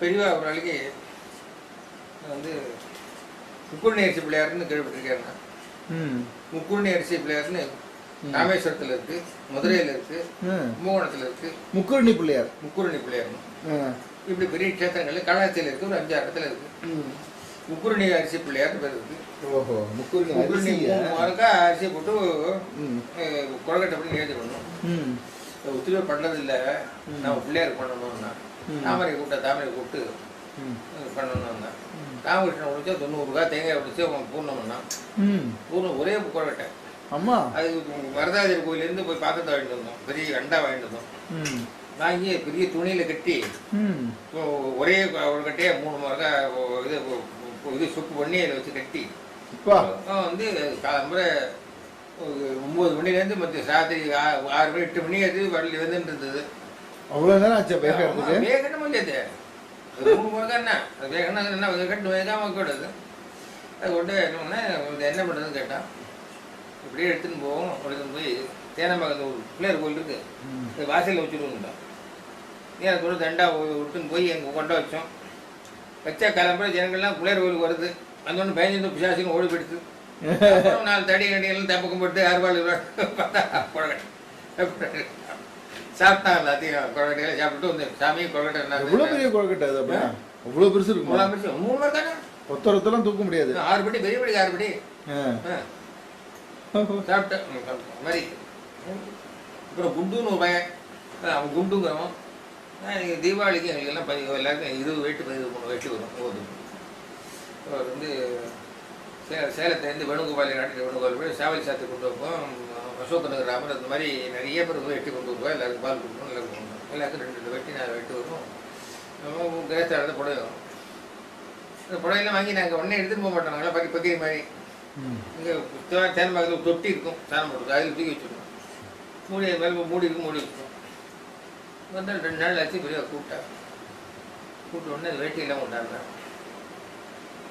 பெரியவா ஒரு நாளைக்கு வந்து முக்குருணி அரிசி பிள்ளையாருன்னு கேள்விப்பட்டிருக்கேன். முக்குருணி அரிசி பிள்ளையாருன்னு ராமேஸ்வரத்தில் இருக்கு, மதுரையில் இருக்கு, கும்பகோணத்தில் இருக்கு. முக்குருணி பிள்ளையார் இப்படி பெரிய கஷேத்திரங்கள் காலாஸ்தியில் இருக்கு, ஒரு 5-6 இடத்துல இருக்கு. முக்குருணி அரிசி பிள்ளையார் பேர் இருக்கு. முக்குருணி அரிசி போட்டு கொழக்கட்டை பண்ணி நிகழ்ச்சி பண்ணணும். ஒத்துழைப்பு பண்ணது இல்லை, நம்ம பிள்ளையார் பண்ணணும்னா தாமரை கூப்பிட்டு பண்ணணும்னா ராமகிருஷ்ணன் உடிச்சா 90 ரூபா தேங்காய் உடிச்சு பூர்ணம் பண்ணான். பூர்ணம் ஒரே கொழக்கட்டை. அது வரதாஜர் கோயிலேருந்து போய் பாத்திரத்தை வாங்கிட்டு வந்தோம், பெரிய அண்டா வாங்கிட்டு வந்தோம். வாங்கி பெரிய துணியில் கட்டி ஒரே கொழக்கட்டையே 3 முறை இது சுக்கு பண்ணி அதில் வச்சு கட்டி வந்து காலம்புரை 9 மணிலேருந்து மற்ற ராத்திரி 6 மணி 8 மணி அது வள்ளி வந்துட்டு இருந்தது. அவ்வளோதான் ஆச்சு வேகணும் இல்லையாது, அது 3 முறை என்ன அது வேகணும் என்ன கட்டு வேகாமல் கூடாது. அது கொண்டு என்ன பண்ணுறதுன்னு கேட்டான். இப்படியே எடுத்துன்னு போவோம். எடுத்துன்னு போய் தேனம்பாக்கத்தில் ஒரு பிள்ளையார் கோயில் இருக்குது, வாசலில் வச்சுருவோம்தான். ஏன் கூட தண்டா விட்டுன்னு போய் எங்கள் கொண்டா வச்சோம். வச்சா கிளம்புற ஜனங்கள்லாம் பிள்ளையார் கோயிலுக்கு வருது. அந்த ஒன்று பயந்து பிசாசின்னு ஓடி போயிடுது. 4 தடி கடியெல்லாம் தப்பக்கம் போட்டு அறுவாள் கொழக்கட்டை சாப்பிட்டாங்க. எல்லாத்தையும் கொழக்கட்டையெல்லாம் சாப்பிட்டு வந்து சாமி கொழக்கட்டை எவ்வளோ பெரிய கொழக்கட்டை அது அப்படின்னா அவ்வளோ பெருசு இருக்கும். 3 மணி தானே ஒத்தரத்தெல்லாம் தூக்க முடியாது. 6 படி பெரிய படிக்கு 6 படி சாப்பிட்டேன் மாதிரி. அப்புறம் குண்டுன்னு ஒரு பையன், அவன் குண்டுங்கிறவன். தீபாவளிக்கு எங்களுக்கு எல்லாம் எல்லாருக்கும் 20 வெட்டு 13 வெட்டு வரும். அவர் வந்து சேலத்துலேருந்து வேணுகோபாலி நாட்டுக்கு வேணுகோபால் போய் சாவலி சாத்தி கொண்டு வைப்போம். அசோக் நகர் ராமர் அந்த மாதிரி நிறைய பேர் வெட்டி கொண்டு வருவோம். எல்லாருக்கும் பால் கொடுக்கணும், எல்லாருக்கும் கொடுக்கணும். எல்லாருக்கும் 2 வெட்டி 4 வெட்டு வரும். கிரேஸ்தாரத்தை புடவை வரும். அந்த புடவையெல்லாம் வாங்கி நாங்கள் உடனே எடுத்துகிட்டு போக மாட்டோம். நாங்களாம் பக்கிரி மாதிரி இங்கே தேனம்பாக்கத்தில் தொட்டி இருக்கும், சாணம் போட்டுருக்கும், அதில் தூக்கி வச்சுருக்கோம். மூடி அது மேலே மூடி இருக்கும், மூடி வச்சுருக்கோம். வந்தால் 2 நாள் ஆச்சு. பெரிய கூப்பிட்ட உடனே அது வேட்டியெல்லாம் கொண்டாடுறேன்.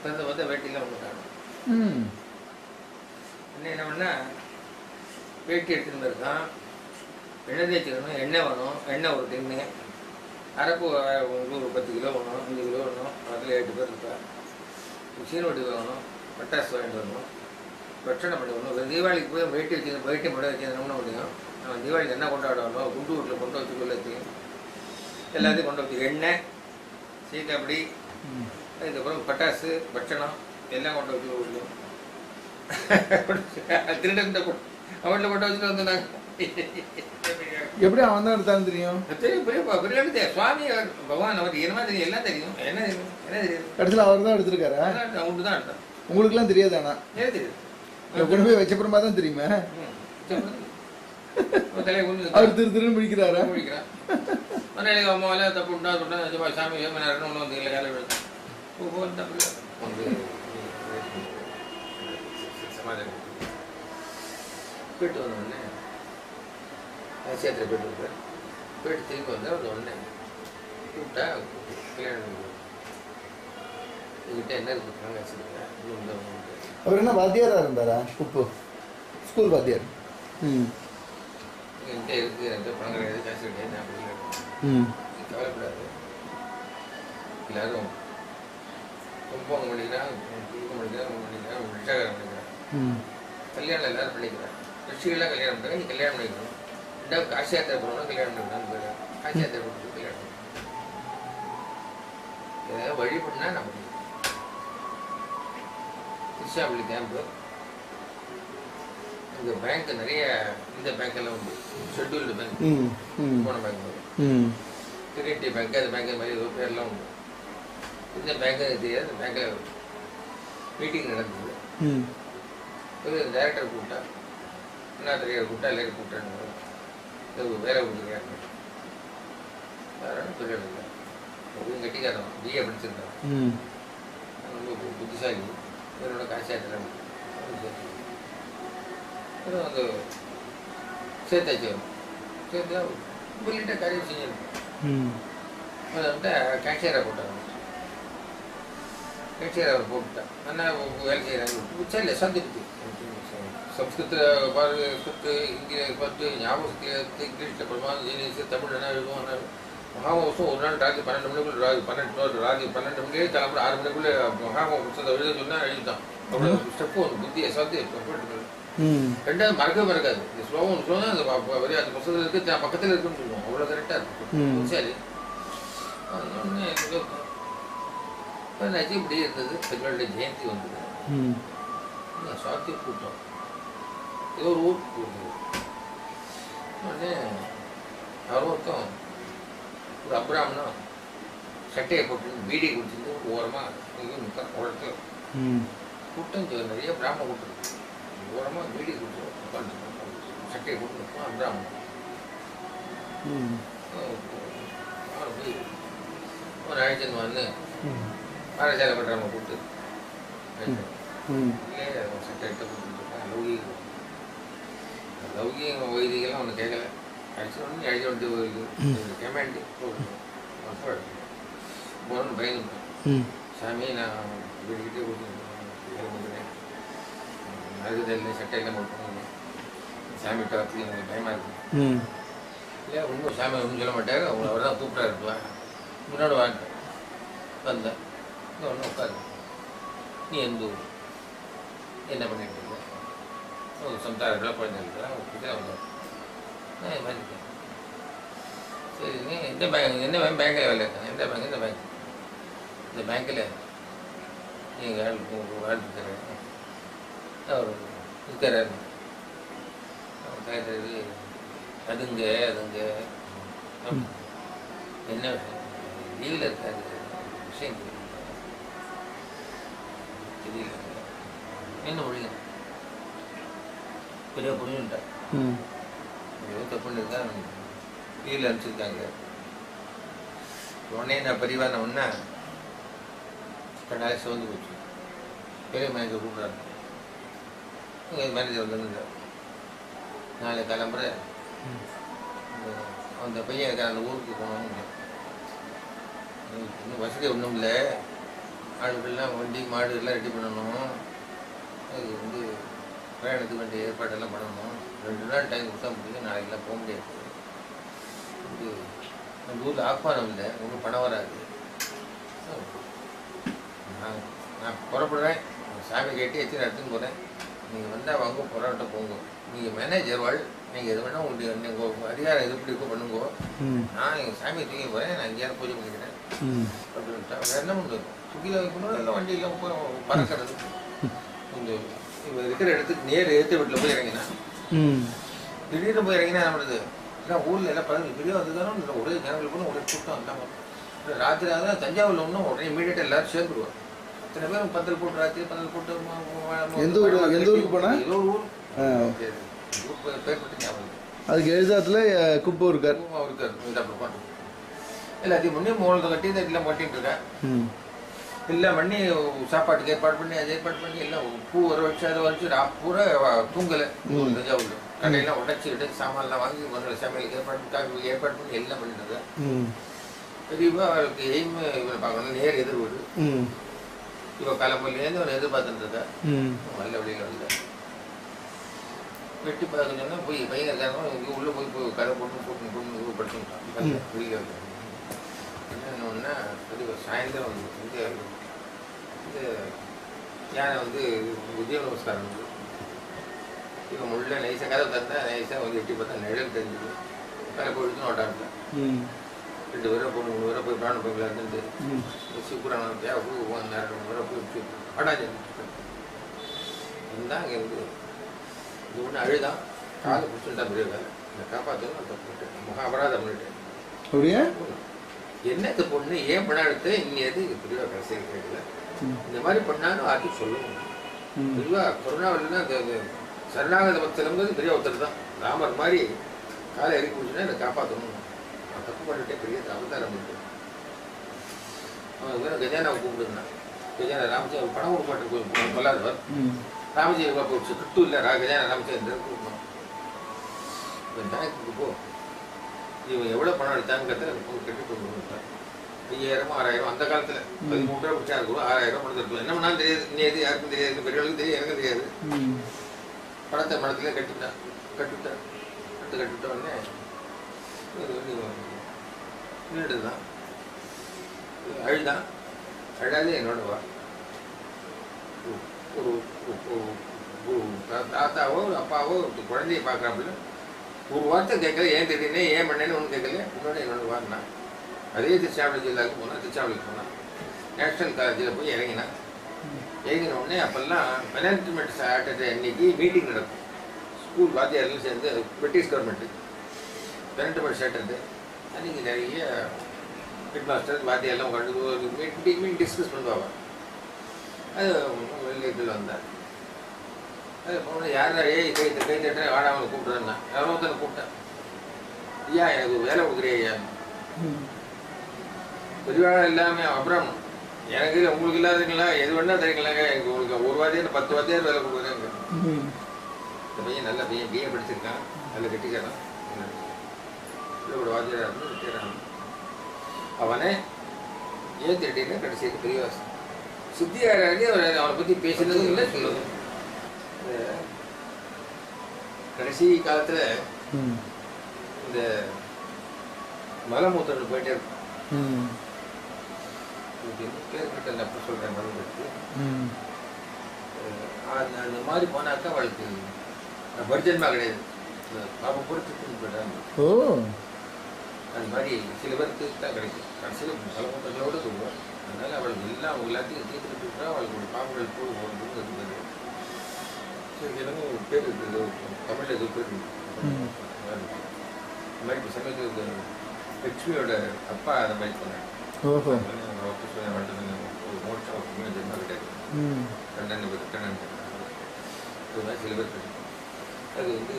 பிறந்த பார்த்தா வேட்டியெல்லாம் கொண்டாடுறேன். என்ன பண்ணால் வேட்டி எடுத்துகிட்டு இருக்கான். எண்ணெய் தேய்ச்சிக்கணும், எண்ணெய் வேணும். எண்ணெய் ஒரு டின்னு, அரைப்பு ஒரு 10 கிலோ வேணும், 5 கிலோ வேணும். அதில் 8 பேர் இருக்கா. சீனவட்டி வாங்கணும், பட்டாசு வாங்கிட்டு வரணும், பிரச்சனை பண்ணி வரணும். தீபாவளிக்கு போய் வேட்டி மட்டும் வச்சுருந்தோம்னா முடியும். நம்ம தீபாவளிக்கு என்ன கொண்டாடணும், குண்டு வீட்டில் கொண்டு வச்சு எல்லாத்தையும் கொண்டு வச்சு எண்ணெய் சீக்காப்படி, அதுக்கப்புறம் பட்டாசு பட்சணம் எல்லாம் கொண்டு வச்சு விடணும். திருடன் அவன்கிட்ட கொண்டு வச்சுட்டு வந்தாங்க. எப்படி அவன் தான் எடுத்தாலும் தெரியும். தெரியும் பெரிய சுவாமி பகவான் அவர் என்னமா தெரியும், எல்லாம் தெரியும். என்ன தெரியும், என்ன தெரியும். கடைசியில் அவர் தான் எடுத்திருக்காரு. அவன்ட்டு தான் எடுத்தான். உங்களுக்குலாம் தெரியாது. ஆனால் ஏன் தெரியுது, கொண்டு போய் வச்சப்புறமா தான் தெரியுமே. அவர் திருன்னு பிடிக்கிறாரா? பிடிக்கிறான். மலையில அம்மாவெல்லாம் தப்பு உண்டா சொன்னா சாமி ஏமனாருன்னு ஒன்று வந்து இல்லை வேலை விழுது தப்பு சமாதானம் போயிட்டு வந்த உடனே சேத்திர போயிட்டு இருப்பேன். போயிட்டு திரும்பி வந்தால் அந்த உடனே கூப்பிட்டா கல்யாணம் என்கிட்ட என்ன இருக்குறாங்க வச்சுருக்கேன். அவர் என்ன வாத்தியாராக இருந்தாரா? உப்பு ஸ்கூல் வாத்தியார். என்கிட்ட இருக்குது, என்கிட்ட பணம் கிடையாது, காசு கிடையாது அப்படின்னு கவலைப்படாது. எல்லாரும் கும்பகோணம் பண்ணிக்கிறான், குடும்பம் பண்ணிக்கிறான், விஷாகரம் பண்ணிக்கிறான். கல்யாணம் எல்லாரும் பண்ணிக்கிறான். ரிஷிகள்லாம் கல்யாணம் பண்ணுறாங்க, நீ கல்யாணம் பண்ணிக்கணும். 2வது காசி யாத்திரை போகணும், கல்யாணம் பண்ணிக்கலாம்னு போயிடலாம். காசி யாத்திரை போட்டு கல்யாணம் ஏதாவது வழி பண்ணா நான் பண்ணிக்கிறேன். திருச்சாப்பள்ளி கேம்பு இங்கே பேங்க் நிறைய, இந்த பேங்க் எல்லாம் உண்டு, ஷெட்யூல்டு பேங்க், போன பேங்க் வரும், கிரியேட்டி பேங்க், அது பேங்க் மாதிரி ஏதோ பேர்லாம் உண்டு. இந்த பேங்க் தெரியாது. அந்த பேங்கில் மீட்டிங் நடந்தது. ஒரு டைரக்டர் கூப்பிட்டா, என்ன தெரியாது கூப்பிட்டா, எல்லாரும் கூப்பிட்டாங்க. வேலை கொடுக்குறாங்க, வேற தொழில் இல்லை. அப்படின்னு கட்டிக்காரன் பிஏ படிச்சிருக்கான், ரொம்ப புத்திசாலி. இவரோட காசு ஆற்றுறாங்க. வந்து சேர்த்தாச்சு வரும். சேர்த்து சொல்லிட்டு காரியம் செஞ்சிருக்கோம். அதை வந்து கேஷியராக போட்டாங்க. கேஷியராக போட்டுட்டேன். ஆனால் வேலை செய்கிறாங்க. இல்லை சந்திப்பு संस्कृत हिंदी पट्ट ஞாபகத்தில் இங்கிலீஷில் பிரமாதம் ஜெயினிச்சு தமிழ் என்ன எழுதுவோம். மகாமோசம் ஒரு நாள் ராத்திரி 12 மணிக்குள்ள ராத்திரி 12 மணிக்கே கிளம்புற 6 மணிக்குள்ளே மகாமோசத்தை எழுத சொன்னால் எழுதிட்டான். அவ்வளோ ஸ்டெப்பு ஒன்று புத்தி அசாத்தி ரெண்டாவது மறக்காது. இந்த ஸ்லோகம் ஒன்று சொன்னால் அந்த அந்த புத்தகத்தில் இருக்கு பக்கத்தில் இருக்குன்னு சொல்லுவோம். அவ்வளோ கரெக்டாக இருக்கும். சரி என்னாச்சு இப்படி இருந்தது. பெண்களுடைய ஜெயந்தி வந்தது. சாத்திய கூட்டம் ஏதோ ஒரு ஊருக்கு போகுது. உடனே அவருக்கும் ஒரு அப்ராம்னா சட்டையை போட்டு பீடி குடிச்சிட்டு ஓரமாக எங்கேயும் நிற்க குளத்தில் கூட்டம் நிறைய பிராமண கூட்டம் ஓரமாக பீடி குடிச்சு உட்காந்து சட்டையை போட்டு நிற்கும் அப்ராமன். போய் ஒரு அழைச்சன் வந்து பாரசாலை பண்றாம கூப்பிட்டு இல்லையே சட்டை எடுத்து கொடுத்துருக்கேன். லௌகீக வைதிகெல்லாம் ஒன்று கேட்கல. அழைச்சி வந்து கமாண்டி போகணும்னு பயந்துட்டேன். சாமி நான் வீட்டுக்கிட்டே கொடுத்துருக்கேன். அழுகுதல் சட்டையெல்லாம் கொடுக்கணும். சாமி பார்த்து எனக்கு பயமாக இருக்கு. இல்லை ஒன்றும் சாமி ஒன்றும் சொல்ல மாட்டார். அவர் தான் கூப்பிட்டா இருப்பார். முன்னாடி வாங்க வந்தேன். ஒன்றும் உட்காரு. நீ எந்த ஊர் என்ன பண்ணிட்டு இருக்க? சம்சாரத்தில் குழந்தைங்களா இப்படிதான் வந்தேன். நான் இது மாதிரி இருக்கேன். சரி நீ எந்த பேங்க் என்ன பேங்கில் வேலை இருக்கேன்? எந்த பேங்க்? இந்த பேங்க் இந்த பேங்க்கில் நீங்கள் ஆள் இருக்கிறாரு. அவர் இருக்கிறாரு. அதுங்க என்ன லீவில் இருக்காது. விஷயம் தெரியல. என்ன மொழிங்க பெரிய புரிஞ்சுட்டார். ஏதோ தப்பு பண்ணிருக்கா லீவில் அனுப்பிச்சிருக்காங்க. உடனே நான் பரிவான ஒன்றா கண்ணாலே சிவந்து போச்சு. பெரிய மேனேஜர் கூப்பிட்றாரு. மேனேஜர் வந்துருந்தார். நாளை கிளம்புற அந்த பையன் இருக்க அந்த ஊருக்கு போகணும். இன்னும் வசதி ஒன்றும் இல்லை. ஆளுக்கெல்லாம் வண்டி மாடு எல்லாம் ரெடி பண்ணணும். அது வந்து பிரயாணத்துக்கு வேண்டிய ஏற்பாடெல்லாம் பண்ணணும். 2 நாள் டைம் கொடுத்தா முடியும். நாளைக்கெல்லாம் போக முடியாது. இது அந்த ஊரில் ஆப்பானம் இல்லை. ஒன்றும் பணம் வராது. நான் புறப்படுறேன். சாமி கேட்டு எத்தனை எடுத்துன்னு போகிறேன். நீங்கள் வந்தால் வாங்க போராட்ட போங்க. நீங்கள் மேனேஜர் வாழ். நீங்கள் எது வேணால் உங்கள் அதிகாரம் எது பிடிக்கோ பண்ணுங்க. நான் எங்கள் சாமியை தூக்கி போகிறேன். நான் எங்கேயாவது பூஜை பண்ணிக்கிறேன் அப்படின்ட்டா வேறு என்ன பண்ணுறது? சுகியில் வைக்கணும். எல்லாம் வண்டியெல்லாம் பறக்கிறது. இந்த இவன் இருக்கிற இடத்துக்கு நேர் ஏற்ற வீட்டில் போய் இறங்கினா திடீர்னு போய் இறங்கினா என்ன பண்ணுறது? ஏன்னா ஊரில் எல்லாம் பழங்கள் பெரிய வந்துதானோ இல்லை ஒரே ஜனங்கள் கூட ஒரே கூட்டம் வந்தாங்க. ராத்திரி தான் தஞ்சாவூரில் ஒன்றும் உடனே இமீடியட்டாக எல்லாரும் சேர்ந்துருவாங்க. இத்தனை பேரும் பந்தல் போட்டு ராத்திரி பந்தல் போட்டு எந்த ஊருக்கு போனால் ஏதோ ஒரு ஊர் பேர் பற்றி ஞாபகம். அதுக்கு எழுதாத்துல குப்பு இருக்கார். இருக்கார் எல்லாத்தையும் பண்ணி மூலத்தை கட்டி எல்லாம் பண்ணிட்டு இருக்கேன். எல்லாம் பண்ணி சாப்பாட்டுக்கு ஏற்பாடு பண்ணி அதை ஏற்பாடு பண்ணி எல்லாம் பூ வர வச்சு அதை வச்சு பூரா தூங்கலை. தஞ்சாவூரில் கடையெல்லாம் உடச்சி சாமான்லாம் வாங்கி ஒன்றில் சமையலுக்கு ஏற்பாடு பண்ணி எல்லாம் பண்ணிட்டு இருக்கேன். பெரியவா அவருக்கு எய்ம் இவரை பார்க்கணும். நேர் எதிர் வீடு. இவன் கிளம்புலேருந்து அவனை எதிர்பார்த்துட்டு இருக்கா. நல்ல வழியில் வந்து வெட்டி பார்க்க சொன்னால் போய் பையன் இருக்காங்க. இங்கே உள்ளே போய் கதை போட்டு படுத்துட்டான். வெளியில் வந்து என்ன ஒன்றா பெரிய சாயந்தரம் வந்து இந்த யானை வந்து உதய நமஸ்காரம் வந்து இவன் முள்ள நைஸாக கதை தந்தா நைஸாக வந்து எட்டி பார்த்தா நிழல் தெரிஞ்சுது. கலை போயிட்டு ஓட்டான்ட்டேன். 2 பேரை போய் 3 பேரை போய் பிராண பைப்பில் இருந்துட்டு சூப்பரான தேவை நேரம் பேரை போய் அடாஜி இருந்தால் அங்கே இருந்து இது ஒன்று அழுதான். காலை பிடிச்சுட்டா பெரிய வேலை. இந்த காப்பாற்றணும் நான் தப்பு மகாபராதம் பண்ணிட்டேன். அப்படியா என்னது பொண்ணு ஏன் பணம் எடுத்து இங்கே எது இது பெரியவா கடைசி கேட்கல. இந்த மாதிரி பண்ணாலும் அது சொல்லணும். பெரியவா கொரோனாவில் தான் அந்த சரணாகத பக்தலங்கிறது பெரிய ஒருத்தர் தான். ராமர் மாதிரி காலை இறக்கி பிடிச்சுன்னா இதை காப்பாற்றணும். நான் தப்பு பண்ணிட்டே பெரிய அவதாரம் பண்ணிட்டு அவன் கஜானாவை கூப்பிடுந்தான். கஜானா ராமச்சந்திர பணம் கொடுக்க மாட்டேன் கொள்ளாதவர். ராமச்சந்திர போச்சு கிட்டு இல்லை. கஜானா ராமச்சந்திரன் கூப்பிடணும். இப்போ பேங்க்குக்கு போ. இவன் எவ்வளோ பணம் எடுத்தாங்கிறத கெட்டு கொண்டு வந்துட்டான். 5000 6000 அந்த காலத்தில் 13 ரூபா பிடிச்சா இருக்கும். 6000 பணத்தை எடுத்து என்ன பண்ணாலும் தெரியாது. நீ எது யாருக்கும் தெரியாது. பெரியவர்களுக்கும் தெரியாது. எனக்கும் தெரியாது. பணத்தை மனத்தில் கட்டுவிட்டேன். கட்டுவிட்ட உடனே நின்றுட்டு தான் அழுதான். அழாதே என்னோட வா. ஒரு தாத்தாவோ ஒரு அப்பாவோ ஒரு குழந்தைய பார்க்குறாப்புல ஒரு வார்த்தை கேட்கல. ஏன் திடீர்னு ஏன் பண்ணேன்னு ஒன்றும் கேட்கல. என்னோட வாரினா அதே திருச்சாவளி ஜில்லாவுக்கு போனான். திருச்சாவளிக்கு போனான். நேஷ்னல் காலேஜில் போய் இறங்கினான். இறங்கின உடனே அப்போல்லாம் மேனேஜ்மெண்ட் ஆக்ட் அன்னைக்கு மீட்டிங் நடக்கும். ஸ்கூல் வாத்தியாரெல்லாம் சேர்ந்து பிரிட்டிஷ் கவர்மெண்ட்டு மேனேஜ்மெண்ட் ஸ்டேட்டது அன்றைக்கி நிறைய ஹெட் மாஸ்டர் வாத்தியாரெல்லாம் உட்காந்து ஒரு மீட்டிங் டிஸ்கஸ் பண்ணுவாங்க. அது வெளியில் வந்தார். அது போனால் யாரா கை தட்டுற வாடாமல் கூப்பிட்றேன்னா யாரோ ஒருத்தனை கூப்பிட்டேன். ஐயா எனக்கு வேலை கொடுக்குறே ஐயா. பெரியவாழை எல்லாமே அப்புறம் எனக்கு உங்களுக்கு இல்லாதீங்களா எது வேணா தரீங்களாங்க. எனக்கு உங்களுக்கு ஒரு வாத்தியார் 10 வாத்தியார் வேலை கொடுக்குறேங்க. இந்த பையன் நல்ல பையன் பிஏ படிச்சிருக்கான். நல்ல கட்டிக்காரன். ஒரு வாத்தியாராக இருந்து ரிட்டையர். அவனை ஏன் திடீர்னு கடைசிக்கு பெரியவாசம் சித்தியாராடி அவனை பற்றி பேசுனதும் இல்லை சொல்லதும். கடைசி காலத்தில் இந்த மலமூத்திரம் போயிட்டே இருக்கும். பேர்கிட்ட அப்போ சொல்கிறேன் மலமுத்திரத்துக்கு. அந்த மாதிரி போனாக்கா அவளுக்கு பரிஜன்மா கிடையாது. பாப்பா பொறுத்துன்னு போயிட்டாங்க. அது மாதிரி சில பேருக்கு தான் கிடைக்கும். கடைசியில் மலமூத்திரங்களோட சொல்லுவாள். அதனால் அவளுக்கு எல்லாம் எல்லாத்தையும் தீர்த்துட்டு இருக்கா. அவளுக்கு ஒரு பாம்புகள் கூட போகிறது இருக்குது. சரி எனக்கு ஒரு பேர் இருக்குது. தமிழில் எதுவும் பேர் இந்த மாதிரி இப்போ சமயத்தில் லட்சுமியோட அப்பா அந்த மாதிரி சொன்னாங்க. ஒரு மோட்சம் ஜென்மா கிடையாது. ரெண்டாண்டு பேர் இதுதான் சில பேர் கிடைக்கும். அது வந்து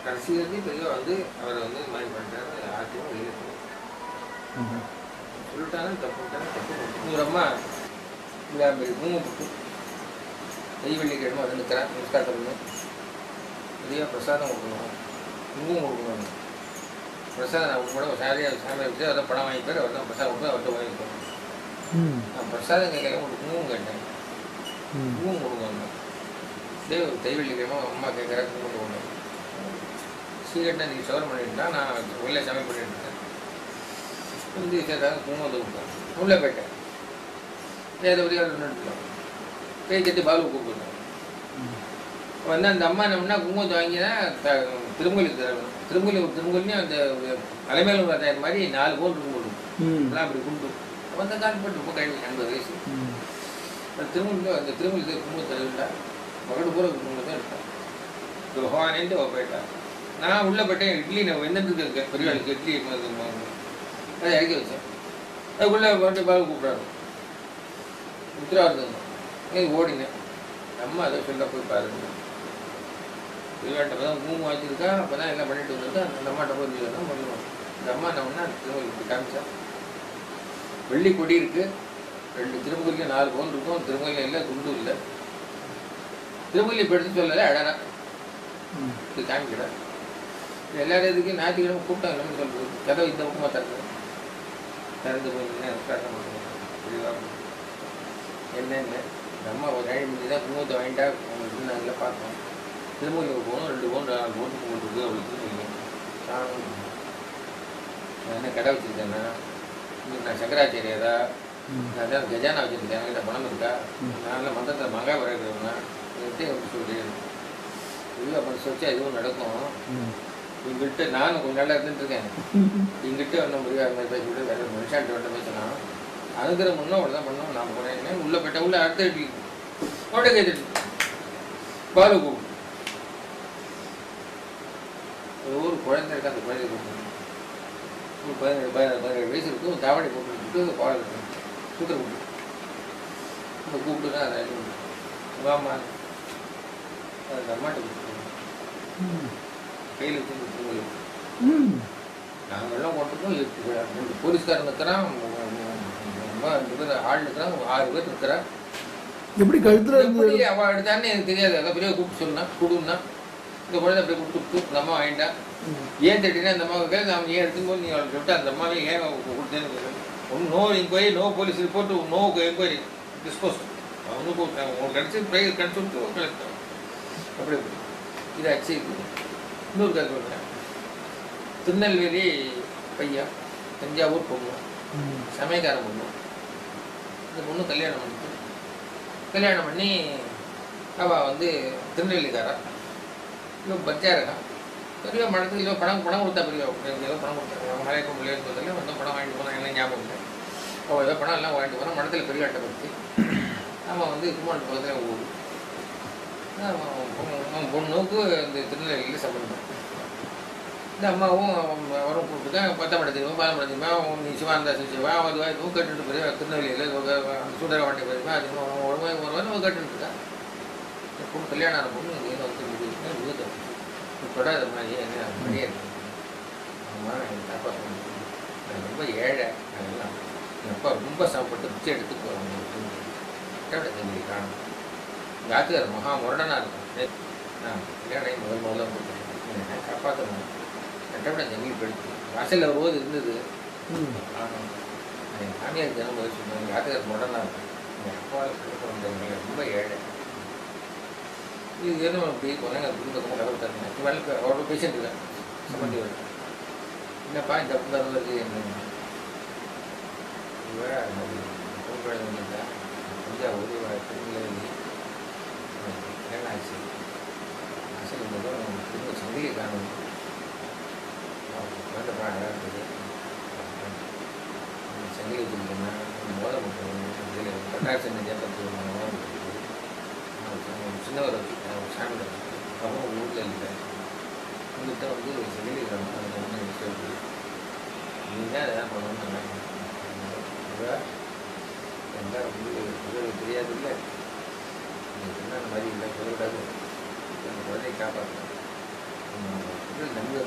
கடைசியிலேருந்து பெரிய வந்து அவரை வந்து இது மாதிரி பண்ணிட்டாரு. யார்ட்டையும் வெளியே சொல்லிட்டாங்க. தப்பு ஒரு அம்மா மாரி மூங்கப்பட்டு நெய்வெள்ளிக்கிழமை வந்து நிற்கிறேன். நமஸ்காரம் பண்ணணும். நிறையா பிரசாதம் கொடுக்கணும். குங்குமம் கொடுக்கணும். பிரசாதம் நான் கூட சாமியை வச்சு அதை படம் வாங்கிப்பார். அவர் தான் பிரசாதம் கொடுத்து அவர்கிட்ட வாங்கிப்போம். நான் பிரசாதம் கேட்கல. உங்களுக்கு குங்குமம் கேட்டேன். குங்குமம் கொடுக்கணும். இதே ஒரு தைவெள்ளிக்கிழமை அம்மா கேட்குறா குங்குமம் கொடுக்கணும். சீக்கிரட்டா நீங்கள் சோதனை பண்ணிட்டுனா நான் உள்ளே சமையல் பண்ணிட்டு இருக்கேன். வந்து சேர்த்தாங்க குங்குமத்தை கொடுத்தேன். உள்ளே போயிட்டேன். ஏதோ ஒரு நின்றுட்டோம். கை தட்டி பாலு கூப்பிடுறோம். வந்து அந்த அம்மா என்ன பண்ணால் குங்குமத்தை வாங்கினா திருமூலிக்கு தரணும். திருமூலியும் அந்த அலைமேல தயார் மாதிரி 4 பவுன் இருக்கும். எல்லாம் அப்படி குண்டு அந்த கால்பட்டு ரொம்ப கழிவு 80 வயசு. அந்த திருமூலி குங்குமத்தை தரவில்லை. மகடு பூரா குங்குமம் தான் இருக்கான். ஹோவானேன்ட்டு போயிட்டான். நான் உள்ளே போயிட்டேன். இட்லி நான் வெந்துட்டு இருக்கேன். பெரியவாளுக்கு இட்லி அதை இறக்கி வச்சேன். அதுக்குள்ளே போட்டு பால் கூப்பிட்றாரு. உத்தரவாதம் ஓடினேன். அம்மா அதை சொல்ல போய் பாருங்க. பெரியவாட்ட தான் குங்குமம் வச்சுருக்கா. அப்போ தான் எல்லாம் பண்ணிட்டு வந்திருக்கா. அந்த அம்மாட்ட போய் தான் பண்ணுவோம். இந்த அம்மா என்ன பண்ணால் திருமூலிக்கு காமிச்சா. வெள்ளி கொடி இருக்குது. 2 திருமூலிக்கு 4 பவுன் இருக்கும். திருமூலியில் இல்லை, குண்டு இல்லை. திருமூலி இப்போ எடுத்து சொல்லலை. அழகா இது காமிக்கல. எல்லாரும் இதுக்கு ஞாயிற்றுக்கிழமை கூட்டம் இல்லைன்னு சொல்கிறது. கதவு இந்த பக்கமாக திறந்து போய் ஸ்டார்ட் பண்ணுவோம். என்னென்ன நம்ம ஒரு 7 மணி தான் குங்குமத்தை வாங்கிட்டா அவங்களுக்கு நாங்கள் பார்த்தோம். திருமூலிக்கு போகணும். 2 பவுன் 4 பவுன் குங்குமம் இருக்குது. அவளுக்கு நான் என்ன கடை வச்சுருக்கேன்னா நான் சங்கராச்சாரியாரா நான் தான் கஜானா வச்சுருக்கேன். என்கிட்ட பணம் இருக்கா? நான் மந்திரத்தில் மகா வரேன்னா எப்படி சொல்கிறேன். இல்லை பண்ணி சொல்லிச்சா எதுவும் நடக்கும். இங்கிட்ட நானும் கொஞ்சம் நல்லா இருந்துட்டுருக்கேன். இங்கிட்ட ஒன்றும் முடியாது மாதிரி பேசிவிட்டு வேறு மனுஷான்ட்டு வந்து பேசலாம். அனுகிற முன்னே அவ்வளோ தான் பண்ணோம். நான் போனேன். உள்ளே போயிட்டேன். உள்ளே அடுத்த இட்லி அவட்ட கேட்டுட்டு பாலு கூப்பிட்டு ஒரு குழந்தை இருக்கு. அந்த குழந்தை கூப்பிட்டு ஒரு 17 வயசு இருக்கும். தாவணி போட்டு பால் சூத்திர கூப்பிட்டு இந்த கூப்பிட்டு தான் அதை வாமா அந்த அம்மாட்ட கூப்பிட்டு கையில் வச்சு நாங்கள் எல்லாம் போட்டுருக்கோம். 2 போலீஸ்காரன் இருக்கிறான். 2 பேர் ஆள் இருக்கிறான். 6 பேர் இருக்கிறான். எப்படி கழுத்தில் அவள் எடுத்தான்னு எனக்கு தெரியாது. அதை பெரிய கூப்பிட்டு சொன்னான். கொடுன்னா இந்த குழந்தை அப்படியே கொடுத்து இந்த அம்மா வாங்கிட்டான். ஏன் தேட்டினா அந்த அம்மாவுக்கு நான் ஏன் எடுத்துன்னு நீ அவளுக்கு சொல்லிட்டு அந்த அம்மாவே ஏன் கொடுத்தேன்னு ஒன்றும் no inquiry, no police report, no enquiry, dispose. அவனும் கூப்பிட்டாங்க. உங்களுக்கு கிடச்சி ப்ரைஸ் கிடச்சி விட்டு கலெக்டாங்க. அப்படி இதை அச்சு இன்னொரு கதை சொல்கிறேன். திருநெல்வேலி பையன், தஞ்சாவூர் பொண்ணு, சமயக்கார பொண்ணு. இந்த பொண்ணு கல்யாணம் பண்ணி அவள் வந்து திருநெல்வேலிக்காரா. இவன் பச்சா இருக்கான். பெரிய மடத்துக்கு இல்லை பணம் கொடுத்தா பெரிய ஏதோ பணம் கொடுத்தாங்க. மலையப்ப பிள்ளைன்னு சொல்லல வந்து பணம் வாங்கிட்டு போனான். எல்லாம் ஞாபகம் இல்லை. அவள் ஏதோ பணம் எல்லாம் வாங்கிட்டு போனான். மடத்தில் பெரிய அட்டை பற்றி அவன் வந்து குமாரன் பக்கத்தில் ஊர். அவன் பொண்ணுக்கு இந்த திருநெல்வேலியில் சம்பந்தம். இந்த அம்மாவும் வரும் கூப்பிட்டுருக்கேன். 10ஆம் படம் தெரியுமா, 12ஆம் படம் தெரியுமா, நீ சிவானந்தா சிவா அதுவும் கேட்டுட்டு போய் திருநெல்வேலியில் சூடரை வாட்டி போயிருப்பேன். அது வருவான்னு கேட்டுருக்கா. பொண்ணு கல்யாணம் ஆன பொண்ணு இங்கே வந்து விழுது தொடாத மாதிரி என்ன மணியே இருக்கு. அம்மா எங்கள் காப்பாற்றணும், நான் ரொம்ப ஏழை, அதெல்லாம் எங்கள் அப்பா ரொம்ப சாப்பிட்டு பிச்சை எடுத்து போகிறாங்க. தம்பி காணும். எங்கள் ஆத்துக்கார் மகா முரடனாக இருக்கும். நான் கல்யாணம் முதல்ல கொடுத்தேன், காப்பாற்றணும். ரெட்டப்பட தம்பி போயிடுச்சு. வாசலில் வரும்போது இருந்தது. என் சாமியார் தினம் போய் சொன்னேன், எங்கள் ஆத்துக்கார் முரடனாக இருக்கும். எங்கள் அப்பா ரொம்ப ஏழை. இது என்ன அப்படி போனாங்க. குடும்பத்தை கலவு தரேன். வேலைக்கு அவ்வளோ பேசிட்டு இருக்கேன். சம்பந்தி வருது. என்னப்பா இந்த அப்படி வருது என்ன பொங்கல் தஞ்சாவூர் திருநெல்வேலி ஏன்னாச்சு அசல் திரும்ப சங்கிலி காணும். வேண்டப்பா நல்லா இருக்குது. சங்கிலி வச்சுருக்கேன்னா மோத மட்டும் பட்டாசு ஜெயப்பத்து சின்னவர் சாமியில் அவங்க ஊரில் இல்லை. உங்கள்கிட்ட வந்து சங்கிலி கிராமம் அதில் ஒன்று சொல்லுது. நீங்கள் தான் எதாவது பண்ணணும்னு நினைக்கிறேன். எல்லாரும் உதவி தெரியாது இல்லை. நீங்கள் என்ன அந்த மாதிரி இல்லை சொல்லக்கூடாது. அந்த குழந்தையை காப்பாற்றணும். நம்பி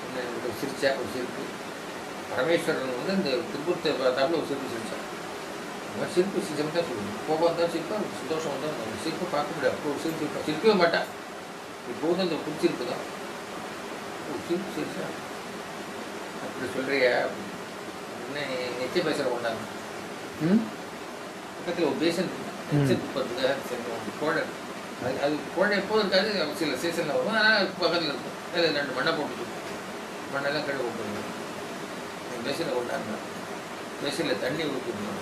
என்ன சிரிச்சா ஒரு சிரிப்பு. பரமேஸ்வரன் வந்து இந்த திருப்பூரத்தை பார்த்தாப்புல ஒரு சிரிப்பு சிரிச்சா. சிரிப்பு சிரிச்சம் தான் சொல்லணும். கோபம் வந்தால் சிரிப்பா, சந்தோஷம் வந்தால் அந்த சிரிப்பை பார்க்க முடியாது. அப்போ ஒரு சிரிப்பு சிரிக்கவே மாட்டான். இப்போது அந்த பிடிச்சிருக்கு தான் ஒரு சிரிப்பு சிரிச்சா. அப்படி சொல்கிறியா என்ன நெச்ச பேசுகிற கொண்டாங்க. பக்கத்தில் ஒரு பேசன் துப்பத்துக்காக கோழை. அது கோழை எப்போது இருக்காது, சில சீசனில் வரும். ஆனால் பக்கத்தில் இருக்கும். அதில் 2 மண்ணை போட்டு மண்ணெல்லாம் கழுவி போட்டுருங்க. பேசனில் கொண்டாங்க. பேசனில் தண்ணி ஊற்றிடணும்.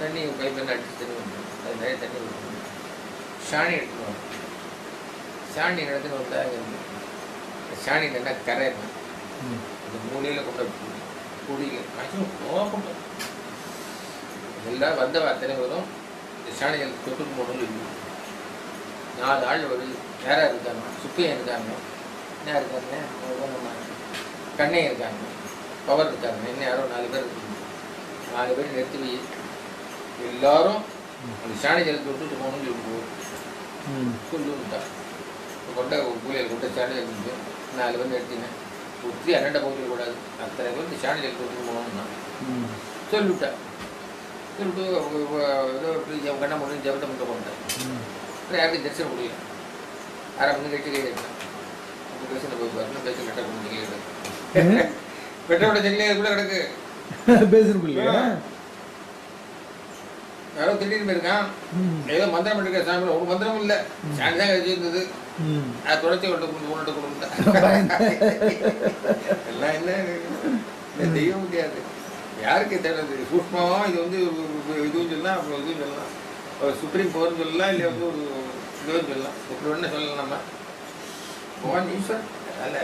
தண்ணி பைப்பெல்லாம் அடித்து தண்ணி வந்துடும். அது நிறைய தண்ணி ஊற்றணும். சாணி எடுத்துக்கணும். சாணி எடுத்துன்னு வந்தால் சாணி நல்லா கரையணும். இந்த மூலையில் கொண்டு குடியில் மேக்ஸிமம் கொண்டு எல்லாம் வந்த அத்தனை வரும். இந்த சாணிகள் தொட்டுக்கு போகணும்னு 4 ஆள் வருது. யாராக இருக்காங்க? சுப்பையன் இருக்காங்க. என்ன இருக்காங்க? நம்ம கண்ணையும் இருக்காங்க. பவர் இருக்காங்க. இன்னும் யாரோ 4 பேர் இருக்காங்க. 4 பேர் நிறுத்தி வை. எல்லாரும் அந்த சாணி ஜலத்தை விட்டுட்டு போகணும்னு சொல்லுட்டா. கொண்ட கூலியில் கொண்ட சாணி ஜலத்து 4 பேர் நிறுத்தினேன். ஒத்தி அண்ணண்ட போகக்கூடாது கூடாது. அத்தனை பேர் இந்த சாணி ஜலத்தை விட்டுட்டு போகணும்னா சொல்லிவிட்டா. சொல்லிட்டு ஏதோ கண்ணை முடிஞ்சு ஜபத்தை மட்டும் கொண்டேன். அப்புறம் யாருக்கும் தரிசனம் முடியல. 1/2 மணி கட்டி கை எடுத்தேன். அப்போ பேசின போய் பாருங்க. பேச கட்ட முடிஞ்சு கிடக்கு. பெட்டோட செல்லியே கூட கிடக்கு. பேசுறதுக்குள்ளே யாரோ திடீர்னு போயிருக்கான். ஏதோ மந்திரம் எடுக்க சாமி. ஒரு மந்திரமும் இல்லை. சாணி தான் கழிச்சு இருந்தது. அது தொடர்ச்சி கொண்டு கொடுத்தேன். எல்லாம் என்ன தெய்வ முடியாது. யாருக்கு தேவை சூஷ்மமாக இது வந்து இதுவும் சொல்லலாம், அப்புறம் இதுவும் சொல்லலாம். ஒரு சுப்ரீம் பவர்னு சொல்லலாம், இல்லை வந்து ஒரு இதுவும் சொல்லலாம். இப்படி ஒன்று சொல்லலாம். நம்ம பகவான் ஈஸ்வர் அதில்